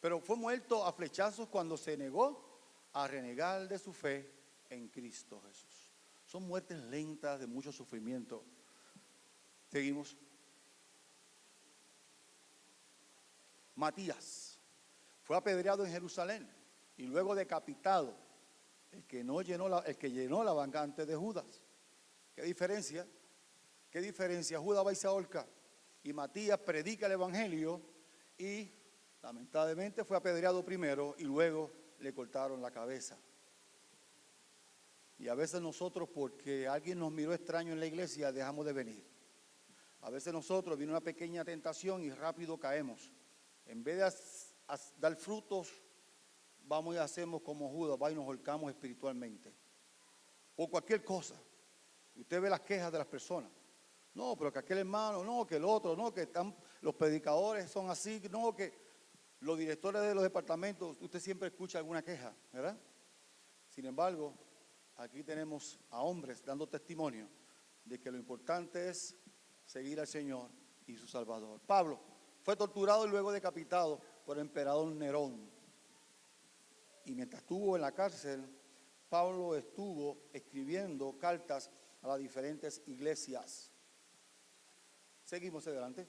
Pero fue muerto a flechazos cuando se negó a renegar de su fe en Cristo Jesús. Son muertes lentas de mucho sufrimiento. Seguimos. Matías fue apedreado en Jerusalén y luego decapitado. El que llenó la vacante de Judas. ¿Qué diferencia? ¿Qué diferencia? Judas va y se ahorca, y Matías predica el evangelio y lamentablemente fue apedreado primero y luego le cortaron la cabeza. Y a veces nosotros, porque alguien nos miró extraño en la iglesia, dejamos de venir. A veces nosotros viene una pequeña tentación y rápido caemos. En vez de dar frutos, vamos y hacemos como Judas, va y nos ahorcamos espiritualmente. Por cualquier cosa. Usted ve las quejas de las personas. No, pero que aquel hermano, no, que el otro, no, que los predicadores son así, no, que los directores de los departamentos, usted siempre escucha alguna queja, ¿verdad? Sin embargo, aquí tenemos a hombres dando testimonio de que lo importante es seguir al Señor y su Salvador. Pablo fue torturado y luego decapitado por el emperador Nerón. Y mientras estuvo en la cárcel, Pablo estuvo escribiendo cartas a las diferentes iglesias. Seguimos adelante.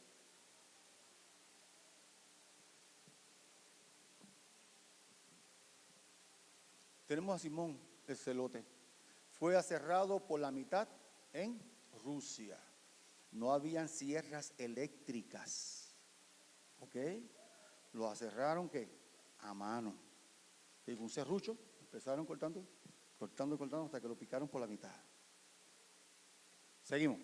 Tenemos a Simón el Celote. Fue aserrado por la mitad en Rusia. No habían sierras eléctricas. ¿Ok? Lo aserraron, ¿qué? A mano. Y con un serrucho empezaron cortando hasta que lo picaron por la mitad. Seguimos.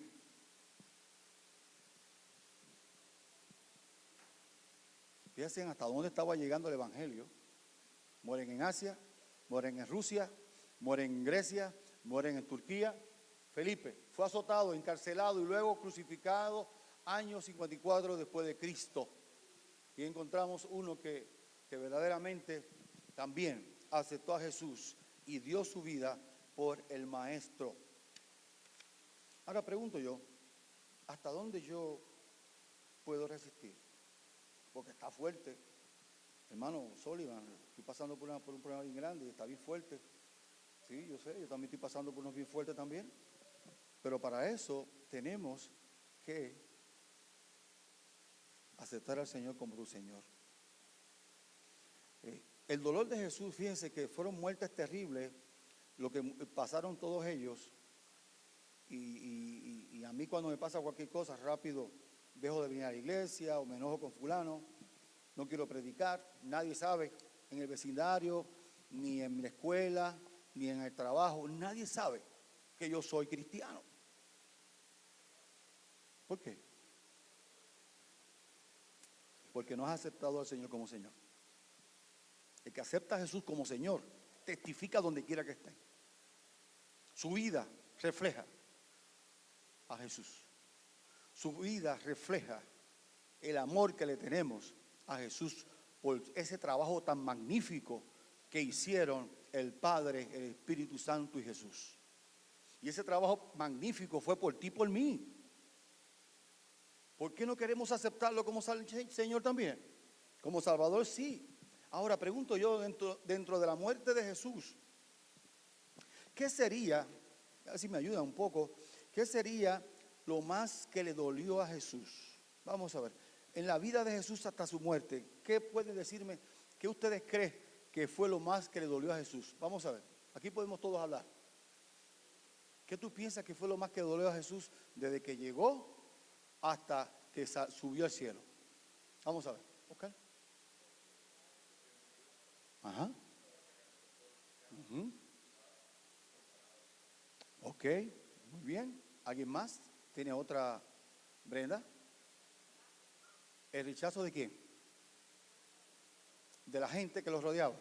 Fíjense hasta dónde estaba llegando el evangelio. Mueren en Asia, mueren en Rusia, mueren en Grecia, mueren en Turquía. Felipe fue azotado, encarcelado y luego crucificado año 54 después de Cristo. Y encontramos uno que verdaderamente también aceptó a Jesús y dio su vida por el Maestro. Ahora pregunto yo, ¿hasta dónde yo puedo resistir? Porque está fuerte. Hermano Sullivan, estoy pasando por un problema bien grande y está bien fuerte. Sí, yo sé, yo también estoy pasando por unos bien fuertes también. Pero para eso tenemos que aceptar al Señor como tu Señor. el dolor de Jesús, fíjense que fueron muertes terribles, lo que pasaron todos ellos. Y a mí cuando me pasa cualquier cosa, rápido dejo de venir a la iglesia o me enojo con fulano, no quiero predicar, nadie sabe en el vecindario, ni en la escuela, ni en el trabajo, nadie sabe que yo soy cristiano. ¿Por qué? Porque no has aceptado al Señor como Señor. El que acepta a Jesús como Señor, testifica donde quiera que esté. Su vida refleja a Jesús. Su vida refleja el amor que le tenemos a Jesús por ese trabajo tan magnífico que hicieron el Padre, el Espíritu Santo y Jesús. Y ese trabajo magnífico fue por ti y por mí. ¿Por qué no queremos aceptarlo como Señor también? Como Salvador, sí. Ahora pregunto yo, dentro de la muerte de Jesús, ¿qué sería, a ver si me ayuda un poco, qué sería lo más que le dolió a Jesús? Vamos a ver, en la vida de Jesús hasta su muerte, ¿qué puede decirme? ¿Qué ustedes creen que fue lo más que le dolió a Jesús? Vamos a ver, aquí podemos todos hablar. ¿Qué tú piensas que fue lo más que le dolió a Jesús desde que llegó hasta que subió al cielo? Vamos a ver, ¿ok? Ajá. Ok, muy bien. ¿Alguien más? ¿Tiene otra, Brenda? ¿El rechazo de quién? De la gente que los rodeaba.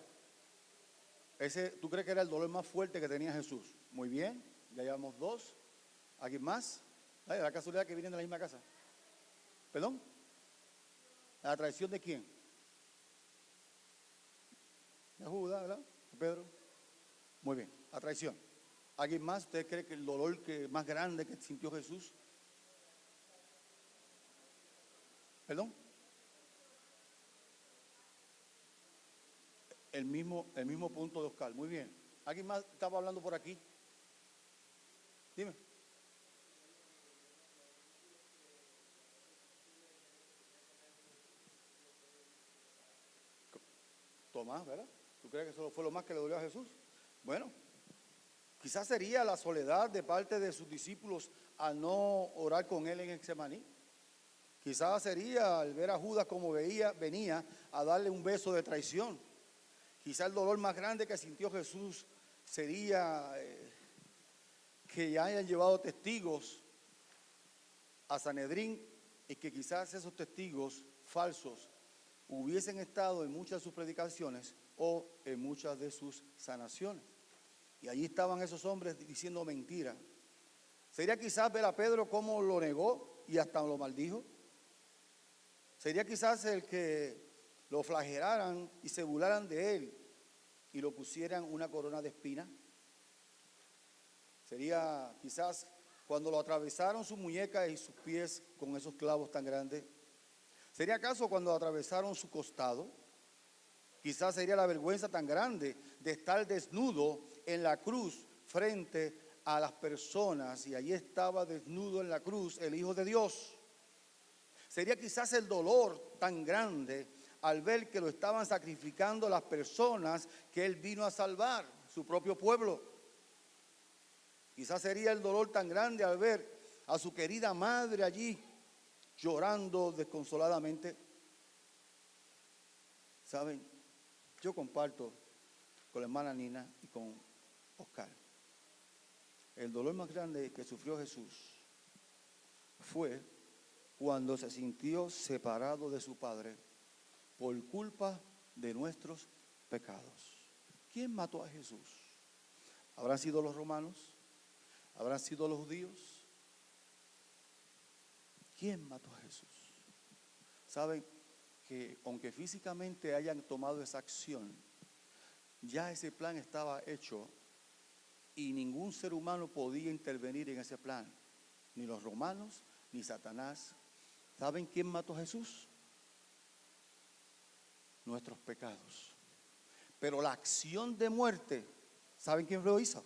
¿Tú crees que era el dolor más fuerte que tenía Jesús? Muy bien, ya llevamos dos. ¿Alguien más? Ay, la casualidad que vienen de la misma casa. ¿Perdón? ¿La traición de quién? De Judas, ¿verdad? ¿De Pedro? Muy bien, la traición. ¿Alguien más? ¿Usted cree que el dolor más grande que sintió Jesús? ¿Perdón? El mismo punto de Oscar. Muy bien. ¿Alguien más estaba hablando por aquí? Dime. Tomás, ¿verdad? ¿Tú crees que eso fue lo más que le dolió a Jesús? Bueno, quizás sería la soledad de parte de sus discípulos al no orar con él en Getsemaní. Quizás sería al ver a Judas como venía a darle un beso de traición. Quizás el dolor más grande que sintió Jesús sería que ya hayan llevado testigos a Sanedrín y que quizás esos testigos falsos hubiesen estado en muchas de sus predicaciones o en muchas de sus sanaciones. Y allí estaban esos hombres diciendo mentiras. Sería quizás ver a Pedro cómo lo negó y hasta lo maldijo. Sería quizás el que lo flagelaran y se burlaran de él y lo pusieran una corona de espinas. Sería quizás cuando lo atravesaron sus muñecas y sus pies con esos clavos tan grandes. ¿Sería acaso cuando atravesaron su costado? Quizás sería la vergüenza tan grande de estar desnudo en la cruz frente a las personas, y allí estaba desnudo en la cruz el Hijo de Dios. Sería quizás el dolor tan grande al ver que lo estaban sacrificando las personas que Él vino a salvar, su propio pueblo. Quizás sería el dolor tan grande al ver a su querida madre allí llorando desconsoladamente. ¿Saben? Yo comparto con la hermana Nina y con Oscar. El dolor más grande que sufrió Jesús fue cuando se sintió separado de su Padre por culpa de nuestros pecados. ¿Quién mató a Jesús? ¿Habrán sido los romanos? ¿Habrán sido los judíos? ¿Quién mató a Jesús? ¿Saben que aunque físicamente hayan tomado esa acción, ya ese plan estaba hecho y ningún ser humano podía intervenir en ese plan? Ni los romanos, ni Satanás. ¿Saben quién mató a Jesús? Nuestros pecados. Pero la acción de muerte, ¿saben quién lo hizo?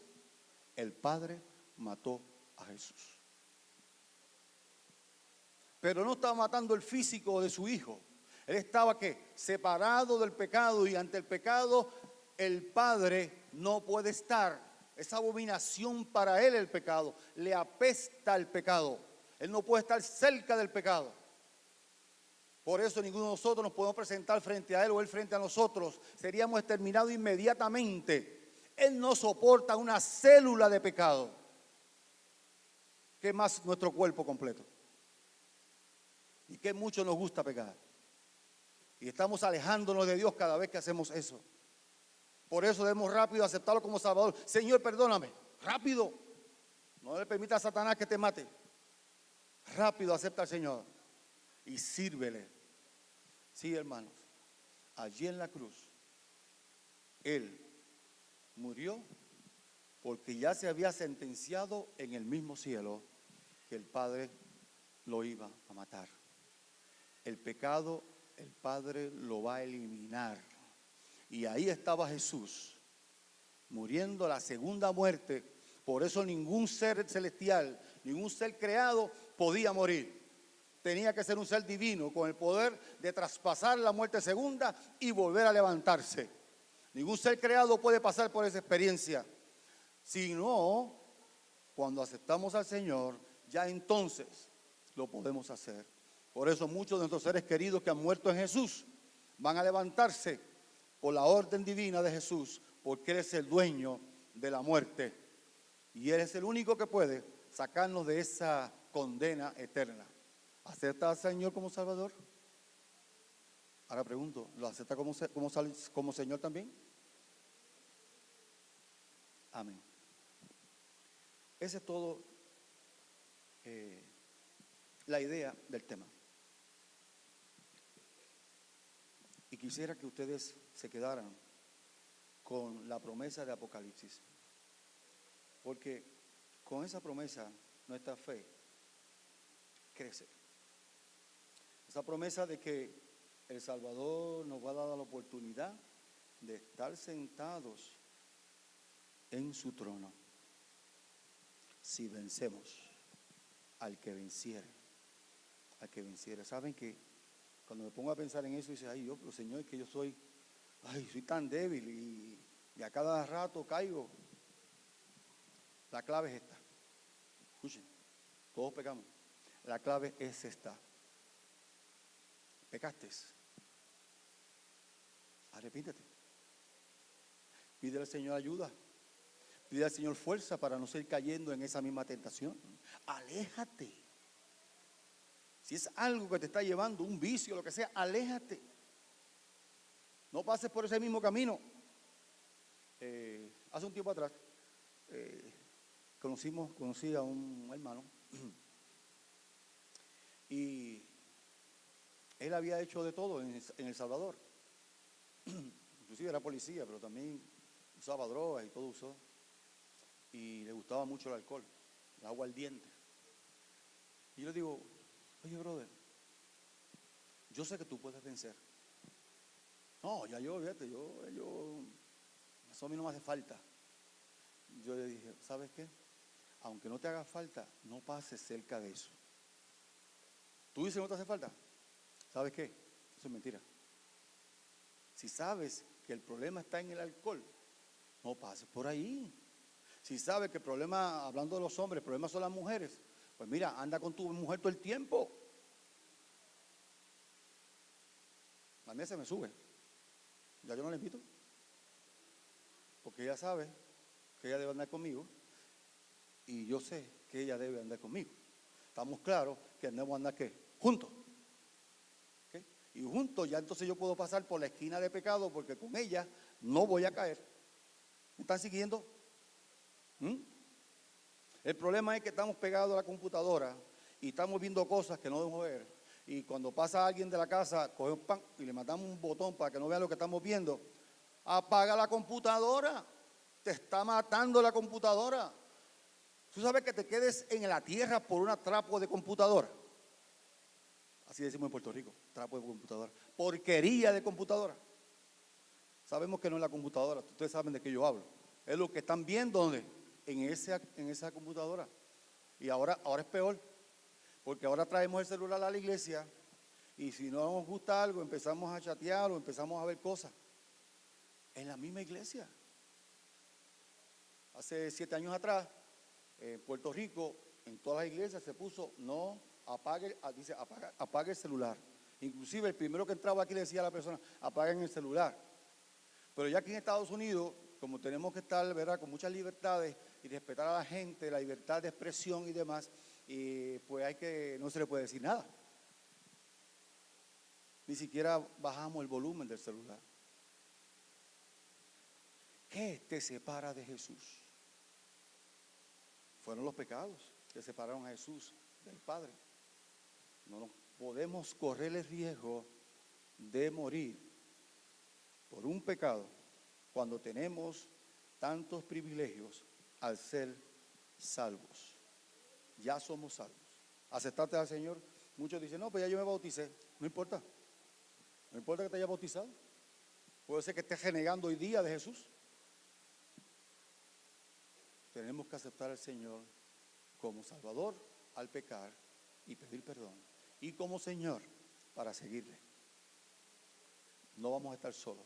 El Padre mató a Jesús. Pero no estaba matando el físico de su hijo, Él estaba ¿qué? Separado del pecado, y ante el pecado el Padre no puede estar. Es abominación para él el pecado. Le apesta el pecado. Él no puede estar cerca del pecado. Por eso ninguno de nosotros nos podemos presentar frente a él o él frente a nosotros. Seríamos exterminados inmediatamente. Él no soporta una célula de pecado. ¿Qué más nuestro cuerpo completo? Y qué mucho nos gusta pecar. Y estamos alejándonos de Dios cada vez que hacemos eso. Por eso debemos rápido aceptarlo como Salvador. Señor, perdóname. Rápido. No le permita a Satanás que te mate. Rápido acepta al Señor y sírvele. Sí, hermanos. Allí en la cruz, Él murió porque ya se había sentenciado en el mismo cielo que el Padre lo iba a matar. El pecado, el Padre lo va a eliminar. Y ahí estaba Jesús, muriendo la segunda muerte. Por eso ningún ser celestial, ningún ser creado podía morir. Tenía que ser un ser divino con el poder de traspasar la muerte segunda y volver a levantarse. Ningún ser creado puede pasar por esa experiencia. Si no, cuando aceptamos al Señor, ya entonces lo podemos hacer. Por eso muchos de nuestros seres queridos que han muerto en Jesús van a levantarse por la orden divina de Jesús, porque Él es el dueño de la muerte. Y Él es el único que puede sacarnos de esa condena eterna. ¿Acepta al Señor como Salvador? Ahora pregunto, ¿lo acepta como Señor también? Amén. Esa es todo la idea del tema. Y quisiera que ustedes se quedaran con la promesa de Apocalipsis. Porque con esa promesa nuestra fe crece. Esa promesa de que el Salvador nos va a dar la oportunidad de estar sentados en su trono si vencemos al que venciere. Al que venciere. ¿Saben que cuando me pongo a pensar en eso, dice, ay Dios, pero Señor, es que yo soy tan débil y a cada rato caigo? La clave es esta. Escuchen, todos pecamos. La clave es esta. Pecaste. Arrepíntete. Pídele al Señor ayuda. Pídele al Señor fuerza para no seguir cayendo en esa misma tentación. Aléjate. Si es algo que te está llevando, un vicio, lo que sea, aléjate. No pases por ese mismo camino. Hace un tiempo atrás, conocí a un hermano y él había hecho de todo en El Salvador. Inclusive era policía, pero también usaba drogas y todo usó. Y le gustaba mucho el alcohol, el aguardiente. Y yo le digo, oye, brother, yo sé que tú puedes vencer. No, ya yo, fíjate, eso a mí no me hace falta. Yo le dije, ¿sabes qué? Aunque no te haga falta, no pases cerca de eso. Tú dices que no te hace falta. ¿Sabes qué? Eso es mentira. Si sabes que el problema está en el alcohol, no pases por ahí. Si sabes que el problema, hablando de los hombres, el problema son las mujeres, pues mira, anda con tu mujer todo el tiempo. A mí se me sube. Ya yo no le invito. Porque ella sabe que ella debe andar conmigo y yo sé que ella debe andar conmigo. Estamos claros que debemos andar ¿qué? Juntos. ¿Okay? Y juntos ya entonces yo puedo pasar por la esquina de pecado porque con ella no voy a caer. ¿Me están siguiendo? El problema es que estamos pegados a la computadora y estamos viendo cosas que no debemos ver. Y cuando pasa alguien de la casa, cogemos pan y le matamos un botón para que no vea lo que estamos viendo. Apaga la computadora. Te está matando la computadora. Tú sabes que te quedes en la tierra por un trapo de computadora. Así decimos en Puerto Rico, trapo de computadora. Porquería de computadora. Sabemos que no es la computadora. Ustedes saben de qué yo hablo. Es lo que están viendo ¿dónde? En esa computadora. Y ahora es peor. Porque ahora traemos el celular a la iglesia Y si no nos gusta algo, empezamos a chatear o empezamos a ver cosas. En la misma iglesia. Hace 7 años atrás, en Puerto Rico, en todas las iglesias se puso, no, apague el celular. Inclusive el primero que entraba aquí le decía a la persona, apaguen el celular. Pero ya aquí en Estados Unidos, como tenemos que estar, ¿verdad?, con muchas libertades y respetar a la gente, la libertad de expresión y demás, y pues no se le puede decir nada. Ni siquiera bajamos el volumen del celular. ¿Qué te separa de Jesús? Fueron los pecados que separaron a Jesús del Padre. No nos podemos correr el riesgo de morir por un pecado cuando tenemos tantos privilegios al ser salvos. Ya somos salvos. Aceptaste al Señor. Muchos dicen, no, pues ya yo me bauticé. No importa. No importa que te hayas bautizado. Puede ser que estés renegando hoy día de Jesús. Tenemos que aceptar al Señor como Salvador al pecar y pedir perdón. Y como Señor para seguirle. No vamos a estar solos.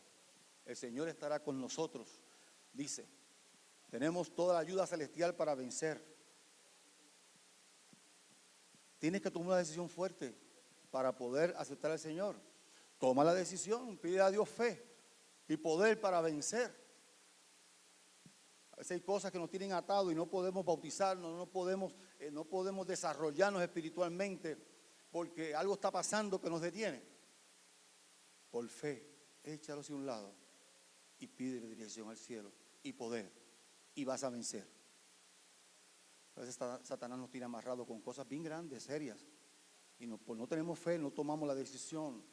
El Señor estará con nosotros. Dice, tenemos toda la ayuda celestial para vencer. Tienes que tomar una decisión fuerte para poder aceptar al Señor. Toma la decisión, pide a Dios fe y poder para vencer. A veces hay cosas que nos tienen atados y no podemos bautizarnos, no podemos desarrollarnos espiritualmente porque algo está pasando que nos detiene. Por fe, échalo hacia un lado y pide dirección al cielo y poder y vas a vencer. A veces Satanás nos tiene amarrado con cosas bien grandes, serias y pues no tenemos fe, no tomamos la decisión.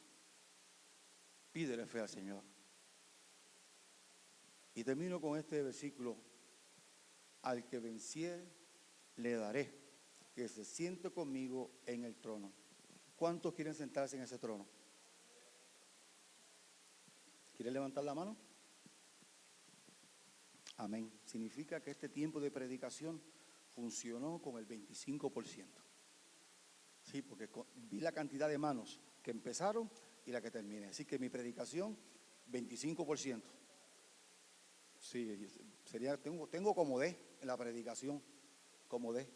Pídele fe al Señor. Y termino con este versículo. Al que venciere, le daré que se siente conmigo en el trono. ¿Cuántos quieren sentarse en ese trono? ¿Quieren levantar la mano? Amén. Significa que este tiempo de predicación funcionó con el 25%. Sí, porque vi la cantidad de manos que empezaron y la que terminé. Así que mi predicación, 25%. Sí, tengo como D en la predicación, como D.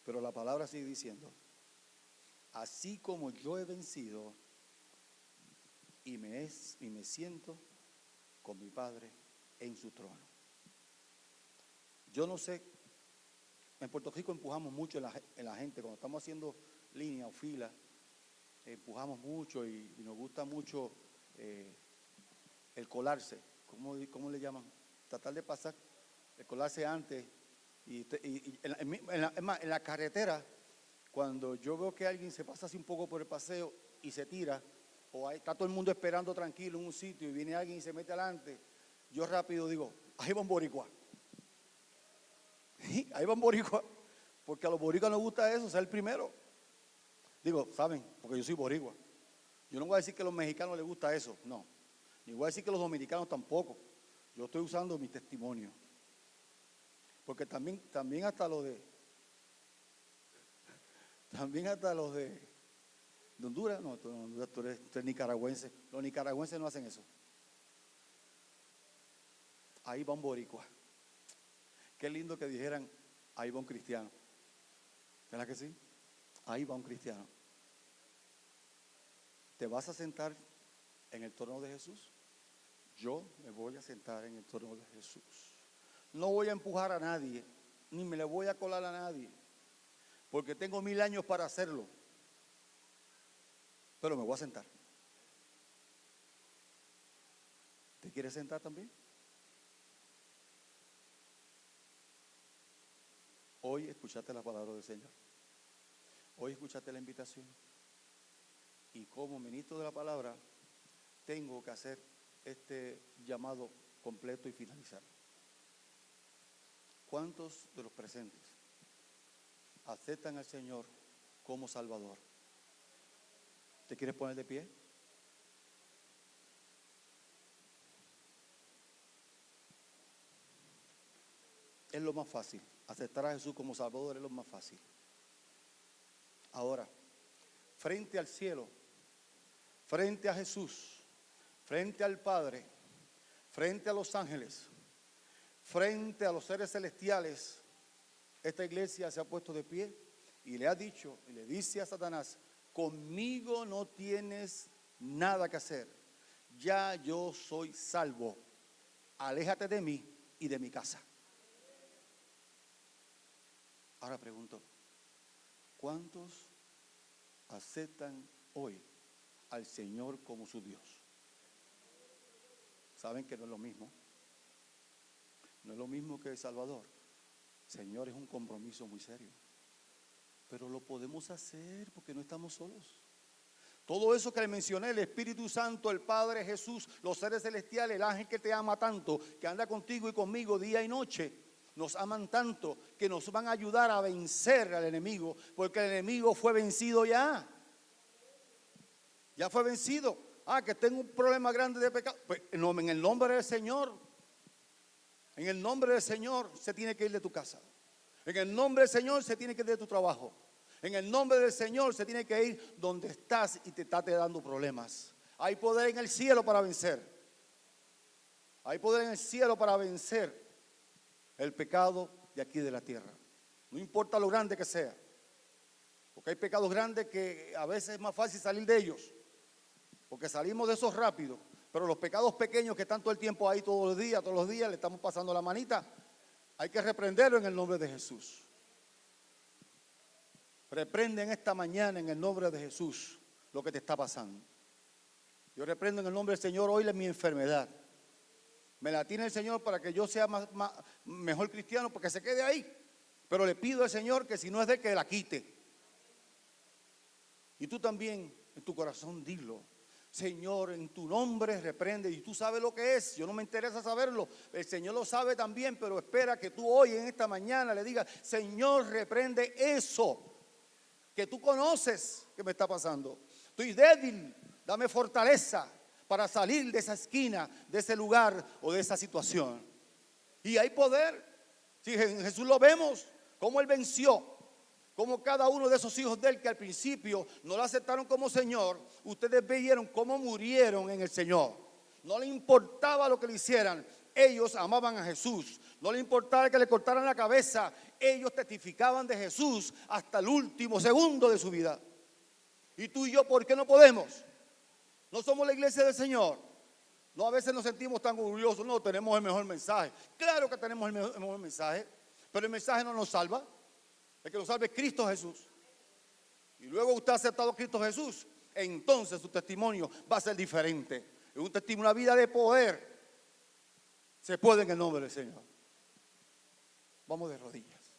Pero la palabra sigue diciendo, así como yo he vencido y me siento con mi Padre en su trono. Yo no sé, en Puerto Rico empujamos mucho en la gente, cuando estamos haciendo línea o fila, empujamos mucho y nos gusta mucho el colarse. ¿Cómo le llaman? Tratar de pasar, el colarse antes. Y en la carretera, cuando yo veo que alguien se pasa así un poco por el paseo y se tira, o está todo el mundo esperando tranquilo en un sitio y viene alguien y se mete adelante, yo rápido digo, ahí va un boricua. ¿Sí? Ahí va un boricua, porque a los boricuas nos gusta eso, ser el primero. Digo, ¿saben? Porque yo soy boricua. Yo no voy a decir que a los mexicanos les gusta eso, no. Ni voy a decir que a los dominicanos tampoco. Yo estoy usando mi testimonio. Porque también hasta los de Honduras, no, tú eres nicaragüense. Los nicaragüenses no hacen eso. Ahí va un boricua. Qué lindo que dijeran, ahí va un cristiano. ¿Verdad que sí? Ahí va un cristiano. ¿Te vas a sentar en el trono de Jesús? Yo me voy a sentar en el trono de Jesús. No voy a empujar a nadie, ni me le voy a colar a nadie, porque tengo 1000 años para hacerlo. Pero me voy a sentar. ¿Te quieres sentar también? Hoy escuchaste la palabra del Señor. Hoy escuchaste la invitación. Y como ministro de la palabra, tengo que hacer este llamado completo y finalizar. ¿Cuántos de los presentes aceptan al Señor como Salvador? ¿Te quieres poner de pie? Es lo más fácil. Aceptar a Jesús como Salvador es lo más fácil. Ahora, frente al cielo, frente a Jesús, frente al Padre, frente a los ángeles, frente a los seres celestiales, esta iglesia se ha puesto de pie y le ha dicho, y le dice a Satanás: conmigo no tienes nada que hacer, ya yo soy salvo, aléjate de mí y de mi casa. Ahora pregunto, ¿cuántos aceptan hoy al Señor como su Dios? Saben que no es lo mismo. No es lo mismo que el Salvador. Señor, es un compromiso muy serio. Pero lo podemos hacer porque no estamos solos. Todo eso que le mencioné, el Espíritu Santo, el Padre, Jesús, los seres celestiales, el ángel que te ama tanto, que anda contigo y conmigo día y noche, nos aman tanto que nos van a ayudar a vencer al enemigo, porque el enemigo fue vencido ya. Ya fue vencido. Que tengo un problema grande de pecado. Pues en el nombre del Señor, en el nombre del Señor se tiene que ir de tu casa. En el nombre del Señor se tiene que ir de tu trabajo. En el nombre del Señor se tiene que ir donde estás y te está dando problemas. Hay poder en el cielo para vencer. Hay poder en el cielo para vencer el pecado de aquí de la tierra. No importa lo grande que sea. Porque hay pecados grandes que a veces es más fácil salir de ellos. Porque salimos de esos rápido. Pero los pecados pequeños que están todo el tiempo ahí todos los días, le estamos pasando la manita. Hay que reprenderlo en el nombre de Jesús. Reprende en esta mañana en el nombre de Jesús lo que te está pasando. Yo reprendo en el nombre del Señor hoy mi enfermedad. Me la tiene el Señor para que yo sea mejor cristiano, porque se quede ahí. Pero le pido al Señor que si no es de él, que la quite. Y tú también en tu corazón dilo: Señor, en tu nombre reprende. Y tú sabes lo que es. Yo no me interesa saberlo. El Señor lo sabe también, pero espera que tú hoy en esta mañana le digas: Señor, reprende eso que tú conoces que me está pasando. Estoy débil, dame fortaleza para salir de esa esquina, de ese lugar o de esa situación. Y hay poder. Si en Jesús lo vemos, cómo Él venció. Como cada uno de esos hijos de Él que al principio no lo aceptaron como Señor, ustedes vieron cómo murieron en el Señor. No le importaba lo que le hicieran. Ellos amaban a Jesús. No le importaba que le cortaran la cabeza. Ellos testificaban de Jesús hasta el último segundo de su vida. Y tú y yo, ¿por qué no podemos? No somos la iglesia del Señor. No, a veces nos sentimos tan orgullosos. No, tenemos el mejor mensaje. Claro que tenemos el mejor mensaje, pero el mensaje no nos salva. El que nos salve es Cristo Jesús. Y luego usted ha aceptado a Cristo Jesús, entonces su testimonio va a ser diferente. Es un testimonio, una vida de poder. Se puede en el nombre del Señor. Vamos de rodillas.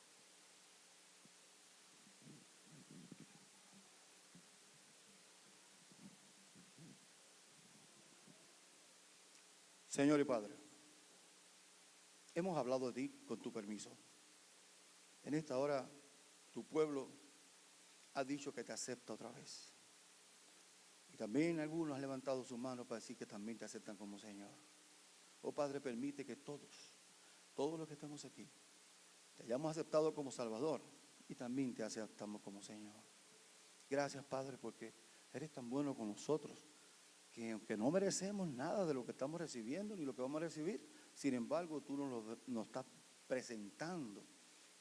Señor y Padre, hemos hablado de ti con tu permiso. En esta hora, tu pueblo ha dicho que te acepta otra vez. Y también algunos han levantado su mano para decir que también te aceptan como Señor. Oh Padre, permite que todos los que estamos aquí, te hayamos aceptado como Salvador y también te aceptamos como Señor. Gracias, Padre, porque eres tan bueno con nosotros, que aunque no merecemos nada de lo que estamos recibiendo ni lo que vamos a recibir, sin embargo tú nos estás presentando.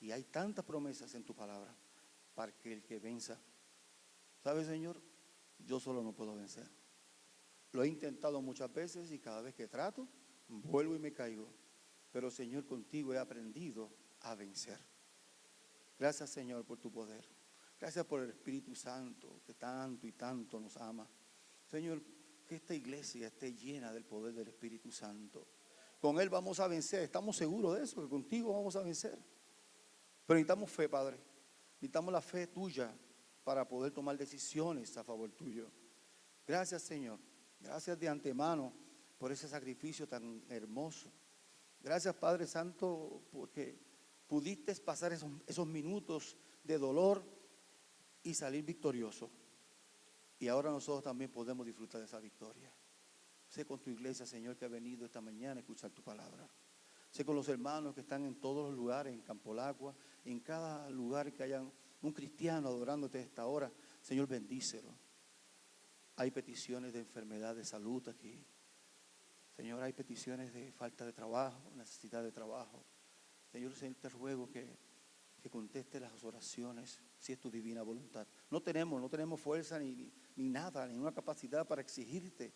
Y hay tantas promesas en tu palabra para que el que venza. ¿Sabes, Señor? Yo solo no puedo vencer. Lo he intentado muchas veces y cada vez que trato, vuelvo y me caigo. Pero, Señor, contigo he aprendido a vencer. Gracias, Señor, por tu poder. Gracias por el Espíritu Santo que tanto y tanto nos ama. Señor, que esta iglesia esté llena del poder del Espíritu Santo. Con Él vamos a vencer. Estamos seguros de eso, que contigo vamos a vencer. Pero necesitamos fe, Padre. Necesitamos la fe tuya para poder tomar decisiones a favor tuyo. Gracias, Señor. Gracias de antemano por ese sacrificio tan hermoso. Gracias, Padre Santo, porque pudiste pasar esos minutos de dolor y salir victorioso. Y ahora nosotros también podemos disfrutar de esa victoria. Sé con tu iglesia, Señor, que ha venido esta mañana a escuchar tu palabra. Sé con los hermanos que están en todos los lugares, en Campolagua, en cada lugar que hayan un cristiano adorándote a esta hora, Señor, bendícelo. Hay peticiones de enfermedad, de salud aquí. Señor, hay peticiones de falta de trabajo, necesidad de trabajo. Señor, te ruego que conteste las oraciones, si es tu divina voluntad. No tenemos fuerza ni nada, ni una capacidad para exigirte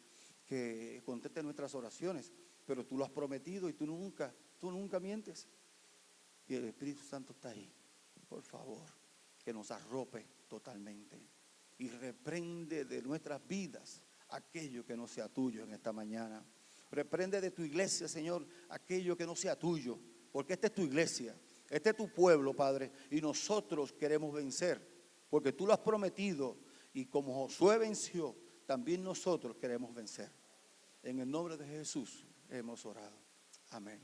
que conteste nuestras oraciones, pero tú lo has prometido y tú nunca mientes. Y el Espíritu Santo está ahí. Por favor, que nos arrope totalmente y reprende de nuestras vidas aquello que no sea tuyo en esta mañana. Reprende de tu iglesia, Señor, aquello que no sea tuyo, porque esta es tu iglesia, este es tu pueblo, Padre, y nosotros queremos vencer, porque tú lo has prometido, y como Josué venció, también nosotros queremos vencer. En el nombre de Jesús hemos orado. Amén.